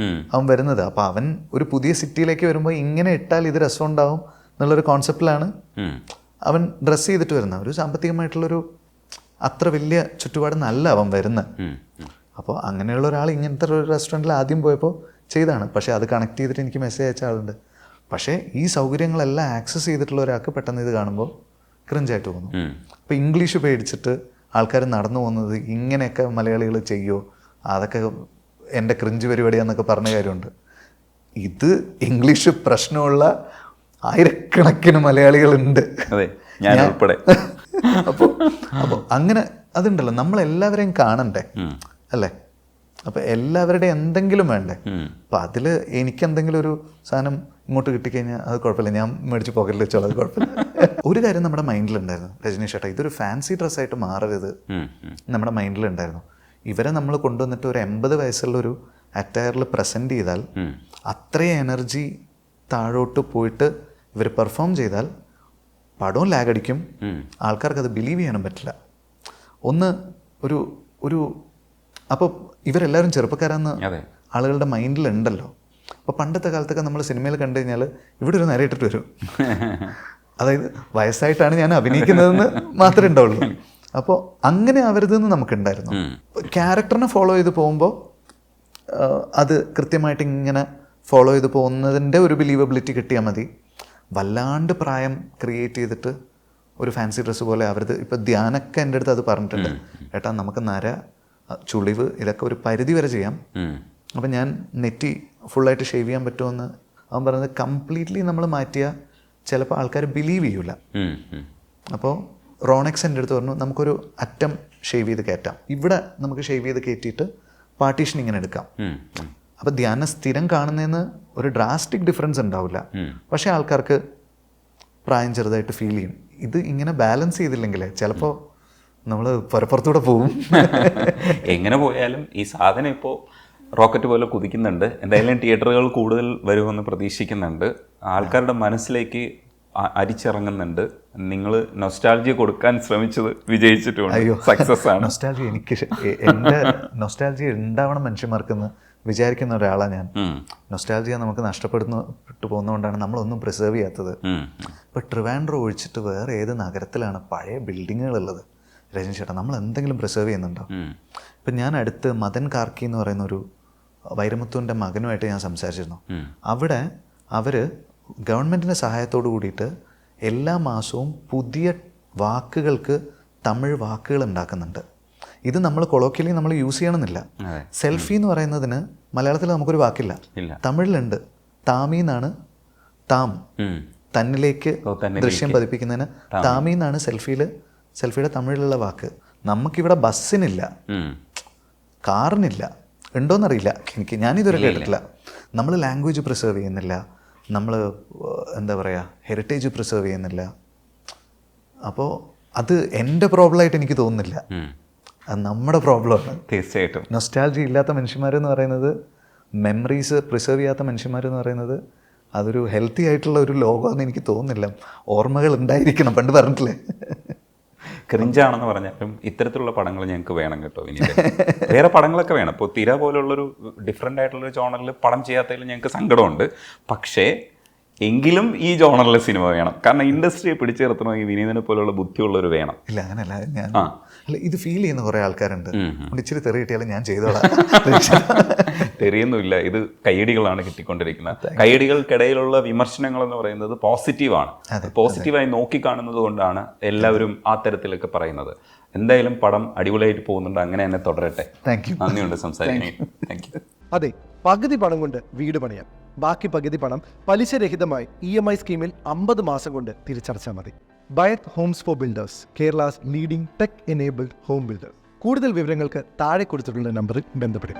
അവൻ വരുന്നത്. അപ്പോൾ അവൻ ഒരു പുതിയ സിറ്റിയിലേക്ക് വരുമ്പോൾ ഇങ്ങനെ ഇട്ടാൽ ഇത് രസം ഉണ്ടാവും എന്നുള്ളൊരു കോൺസെപ്റ്റിലാണ് അവൻ ഡ്രസ്സ് ചെയ്തിട്ട് വരുന്നത്. ഒരു സാമ്പത്തികമായിട്ടുള്ളൊരു അത്ര വലിയ ചുറ്റുപാട് നല്ല അവൻ വരുന്നത്. അപ്പോൾ അങ്ങനെയുള്ള ഒരാൾ ഇങ്ങനത്തെ ഒരു റെസ്റ്റോറൻറ്റിൽ ആദ്യം പോയപ്പോൾ ചെയ്താണ്. പക്ഷേ അത് കണക്ട് ചെയ്തിട്ട് എനിക്ക് മെസ്സേജ് അയച്ച ആളുണ്ട്. പക്ഷേ ഈ സൗകര്യങ്ങളെല്ലാം ആക്സസ് ചെയ്തിട്ടുള്ള ഒരാൾക്ക് പെട്ടെന്ന് ഇത് കാണുമ്പോൾ ക്രിഞ്ചായിട്ട് തോന്നും. ഇപ്പോൾ ഇംഗ്ലീഷ് പേടിച്ചിട്ട് ആൾക്കാർ നടന്നു പോകുന്നത് ഇങ്ങനെയൊക്കെ മലയാളികൾ ചെയ്യുമോ, അതൊക്കെ എൻ്റെ ക്രിഞ്ച് പരിപാടിയാന്നൊക്കെ പറഞ്ഞ കാര്യമുണ്ട്. ഇത് ഇംഗ്ലീഷ് പ്രശ്നമുള്ള ആയിരക്കണക്കിന് മലയാളികളുണ്ട്, അതെ ഞാൻ ഉൾപ്പെടെ. അപ്പോൾ അങ്ങനെ അതുണ്ടല്ലോ, നമ്മളെല്ലാവരെയും കാണണ്ടേ അല്ലേ? അപ്പോൾ എല്ലാവരുടെയും എന്തെങ്കിലും വേണ്ടേ? അപ്പം അതിൽ എനിക്കെന്തെങ്കിലും ഒരു സാധനം ഇങ്ങോട്ട് കിട്ടിക്കഴിഞ്ഞാൽ അത് കുഴപ്പമില്ല, ഞാൻ മേടിച്ച് പോക്കറ്റിൽ വെച്ചോളാം, അത് കുഴപ്പമില്ല. ഒരു കാര്യം നമ്മുടെ മൈൻഡിലുണ്ടായിരുന്നു, രജനീഷ് ചേട്ടാ, ഇതൊരു ഫാൻസി ഡ്രസ്സായിട്ട് മാറരുത് നമ്മുടെ മൈൻഡിലുണ്ടായിരുന്നു. ഇവരെ നമ്മൾ കൊണ്ടുവന്നിട്ട് ഒരു 80 വയസ്സുള്ളൊരു അറ്റയറിൽ പ്രസൻറ്റ് ചെയ്താൽ അത്രയും എനർജി താഴോട്ട് പോയിട്ട് ഇവർ പെർഫോം ചെയ്താൽ പടവും ലാഗടിക്കും, ആൾക്കാർക്ക് അത് ബിലീവ് ചെയ്യാനും പറ്റില്ല. ഒന്ന് ഒരു ഒരു അപ്പോൾ ഇവരെല്ലാവരും ചെറുപ്പക്കാരാന്ന് ആളുകളുടെ മൈൻഡിലുണ്ടല്ലോ. അപ്പോൾ പണ്ടത്തെ കാലത്തൊക്കെ നമ്മൾ സിനിമയിൽ കണ്ടു കഴിഞ്ഞാൽ ഇവിടെ ഒരു നരയിട്ടിട്ട് വരും, അതായത് വയസ്സായിട്ടാണ് ഞാൻ അഭിനയിക്കുന്നതെന്ന് മാത്രമേ ഉണ്ടാവുള്ളൂ. അപ്പോൾ അങ്ങനെ ആവരുതെന്ന് നമുക്കുണ്ടായിരുന്നു. ക്യാരക്ടറിനെ ഫോളോ ചെയ്ത് പോകുമ്പോൾ അത് കൃത്യമായിട്ട് ഇങ്ങനെ ഫോളോ ചെയ്ത് പോകുന്നതിൻ്റെ ഒരു ബിലീവബിലിറ്റി കിട്ടിയാൽ മതി. വല്ലാണ്ട് പ്രായം ക്രിയേറ്റ് ചെയ്തിട്ട് ഒരു ഫാൻസി ഡ്രസ്സ് പോലെ ആവരുത്. ഇപ്പോൾ ധ്യാനൊക്കെ എൻ്റെ അടുത്ത് അത് പറഞ്ഞിട്ടുണ്ട്, ഏട്ടാ നമുക്ക് നര ചുളിവ് ഇതൊക്കെ ഒരു പരിധി വരെ ചെയ്യാം. അപ്പം ഞാൻ നെറ്റി ഫുള്ളായിട്ട് ഷേവ് ചെയ്യാൻ പറ്റുമെന്ന് അവൻ പറഞ്ഞത് കംപ്ലീറ്റ്ലി നമ്മൾ മാറ്റിയാൽ ചിലപ്പോൾ ആൾക്കാർ ബിലീവ് ചെയ്യൂല. അപ്പോൾ റോണെക്സ് എൻ്റെ അടുത്ത് പറഞ്ഞു നമുക്കൊരു അറ്റം ഷേവ് ചെയ്ത് കയറ്റാം, ഇവിടെ നമുക്ക് ഷേവ് ചെയ്ത് കയറ്റിയിട്ട് പാർട്ടീഷൻ ഇങ്ങനെ എടുക്കാം. അപ്പോൾ ധ്യാനം സ്ഥിരം കാണുന്നതിന് ഒരു ഡ്രാസ്റ്റിക് ഡിഫറൻസ് ഉണ്ടാവില്ല, പക്ഷേ ആൾക്കാർക്ക് പ്രായം ചെറുതായിട്ട് ഫീൽ ചെയ്യും. ഇത് ഇങ്ങനെ ബാലൻസ് ചെയ്തില്ലെങ്കിൽ ചിലപ്പോൾ നമ്മൾ പുറത്തൂടെ പോകും. എങ്ങനെ പോയാലും ഈ സാധനം ഇപ്പോൾ റോക്കറ്റ് പോലെ കുതിക്കുന്നുണ്ട്. എന്തായാലും തിയേറ്ററുകൾ കൂടുതൽ വരുമെന്ന് പ്രതീക്ഷിക്കുന്നുണ്ട്. ആൾക്കാരുടെ മനസ്സിലേക്ക് അരിച്ചിറങ്ങുന്നുണ്ട്. നിങ്ങൾ നൊസ്റ്റാൾജിയ കൊടുക്കാൻ ശ്രമിച്ചത് വിജയിച്ചിട്ടുണ്ട്, സക്സസ് ആണ്. നൊസ്റ്റാൾജിയ എനിക്ക് എൻ്റെ നൊസ്റ്റാൾജിയ ഉണ്ടാവണം മനുഷ്യന്മാർക്കെന്ന് വിചാരിക്കുന്ന ഒരാളാണ് ഞാൻ. നൊസ്റ്റാൾജിയ നമുക്ക് നഷ്ടപ്പെട്ടു പോകുന്നതുകൊണ്ടാണ് നമ്മളൊന്നും പ്രിസർവ് ചെയ്യാത്തത്. ഇപ്പോൾ ട്രിവാൻഡ്രം ഒഴിച്ചിട്ട് വേറെ ഏത് നഗരത്തിലാണ് പഴയ ബിൽഡിങ്ങുകളുള്ളത്? രജനി ചേട്ടാ, നമ്മൾ എന്തെങ്കിലും പ്രിസർവ് ചെയ്യുന്നുണ്ടോ? ഇപ്പം ഞാൻ അടുത്ത് മദൻ കാർക്കി എന്ന് പറയുന്ന ഒരു വൈരമുത്തുവിൻ്റെ മകനുമായിട്ട് ഞാൻ സംസാരിച്ചിരുന്നു. അവിടെ അവർ ഗവൺമെൻറ്റിൻ്റെ സഹായത്തോടു കൂടിയിട്ട് എല്ലാ മാസവും പുതിയ വാക്കുകൾക്ക് തമിഴ് വാക്കുകൾ ഉണ്ടാക്കുന്നുണ്ട്. ഇത് നമ്മൾ കൊളോക്കിയലി നമ്മൾ യൂസ് ചെയ്യണമെന്നില്ല. സെൽഫി എന്ന് പറയുന്നതിന് മലയാളത്തിൽ നമുക്കൊരു വാക്കില്ല, തമിഴിലുണ്ട്. താമീന്നാണ് താം, തന്നിലേക്ക് ദൃശ്യം പതിപ്പിക്കുന്നതിന് താമീന്നാണ് സെൽഫിയുടെ തമിഴിലുള്ള വാക്ക്. നമുക്കിവിടെ ബസ്സിനില്ല, കാറിനില്ല, ഉണ്ടോയെന്നറിയില്ല എനിക്ക്, ഞാനിതുവരെ കേട്ടിട്ടില്ല. നമ്മൾ ലാംഗ്വേജ് പ്രിസർവ് ചെയ്യുന്നില്ല, നമ്മൾ എന്താ പറയുക ഹെറിറ്റേജ് പ്രിസർവ് ചെയ്യുന്നില്ല. അപ്പോൾ അത് എൻ്റെ പ്രോബ്ലമായിട്ട് എനിക്ക് തോന്നുന്നില്ല, അത് നമ്മുടെ പ്രോബ്ലമാണ്. തീർച്ചയായിട്ടും നൊസ്റ്റാൾജി ഇല്ലാത്ത മനുഷ്യന്മാരെന്ന് പറയുന്നത്, മെമ്മറീസ് പ്രിസർവ് ചെയ്യാത്ത മനുഷ്യന്മാരെന്ന് പറയുന്നത് അതൊരു ഹെൽത്തി ആയിട്ടുള്ള ഒരു ലോകമാണെന്ന് എനിക്ക് തോന്നുന്നില്ല. ഓർമ്മകൾ ഉണ്ടായിരിക്കണം, പണ്ട് പറഞ്ഞിട്ടില്ലേ. ക്രിഞ്ചാണെന്ന് പറഞ്ഞാലും ഇത്തരത്തിലുള്ള പടങ്ങൾ ഞങ്ങൾക്ക് വേണം കേട്ടോ. ഇനി വേറെ പടങ്ങളൊക്കെ വേണം. ഇപ്പോൾ തിര പോലുള്ളൊരു ഡിഫറെൻ്റ് ആയിട്ടുള്ളൊരു ജോണറിൽ പടം ചെയ്യാത്തതിൽ ഞങ്ങൾക്ക് സങ്കടമുണ്ട്. പക്ഷേ എങ്കിലും ഈ ജോണറിലെ സിനിമ വേണം. കാരണം ഇൻഡസ്ട്രിയെ പിടിച്ചു നിർത്തണമെങ്കിൽ വിനീതനെ പോലുള്ള ബുദ്ധിയുള്ളവർ വേണം. ഇല്ല അങ്ങനെയല്ല, ഞാൻ അല്ല ഇത് ഫീൽ ചെയ്യുന്ന കുറേ ആൾക്കാരുണ്ട്. ഇച്ചിരി തെറി കിട്ടിയാലും ഞാൻ ചെയ്തോളാം. തെറിയൊന്നുമില്ല, ഇത് കയ്യടികളാണ് കിട്ടിക്കൊണ്ടിരിക്കുന്നത്. കയ്യടികൾക്കിടയിലുള്ള വിമർശനങ്ങൾ എന്ന് പറയുന്നത് പോസിറ്റീവാണ്. പോസിറ്റീവായി നോക്കിക്കാണുന്നത് കൊണ്ടാണ് എല്ലാവരും ആ തരത്തിലൊക്കെ പറയുന്നത്. എന്തായാലും പടം അടിപൊളിയായിട്ട് പോകുന്നുണ്ട്, അങ്ങനെ തന്നെ തുടരട്ടെ. നന്ദിയുണ്ട് സംസാരിക്കാൻ. Thank you. അതെ, പകുതി പണം കൊണ്ട് വീട് പണിയാം, ബാക്കി പകുതി പണം പലിശരഹിതമായി EMI സ്കീമിൽ 50 മാസം കൊണ്ട് തിരിച്ചടച്ചാൽ മതി. Bayath homes for builders, Kerala's leading tech enabled home builders. കൂടുതൽ വിവരങ്ങൾക്ക് താഴെ കൊടുത്തിട്ടുള്ള നമ്പറിൽ ബന്ധപ്പെടുക.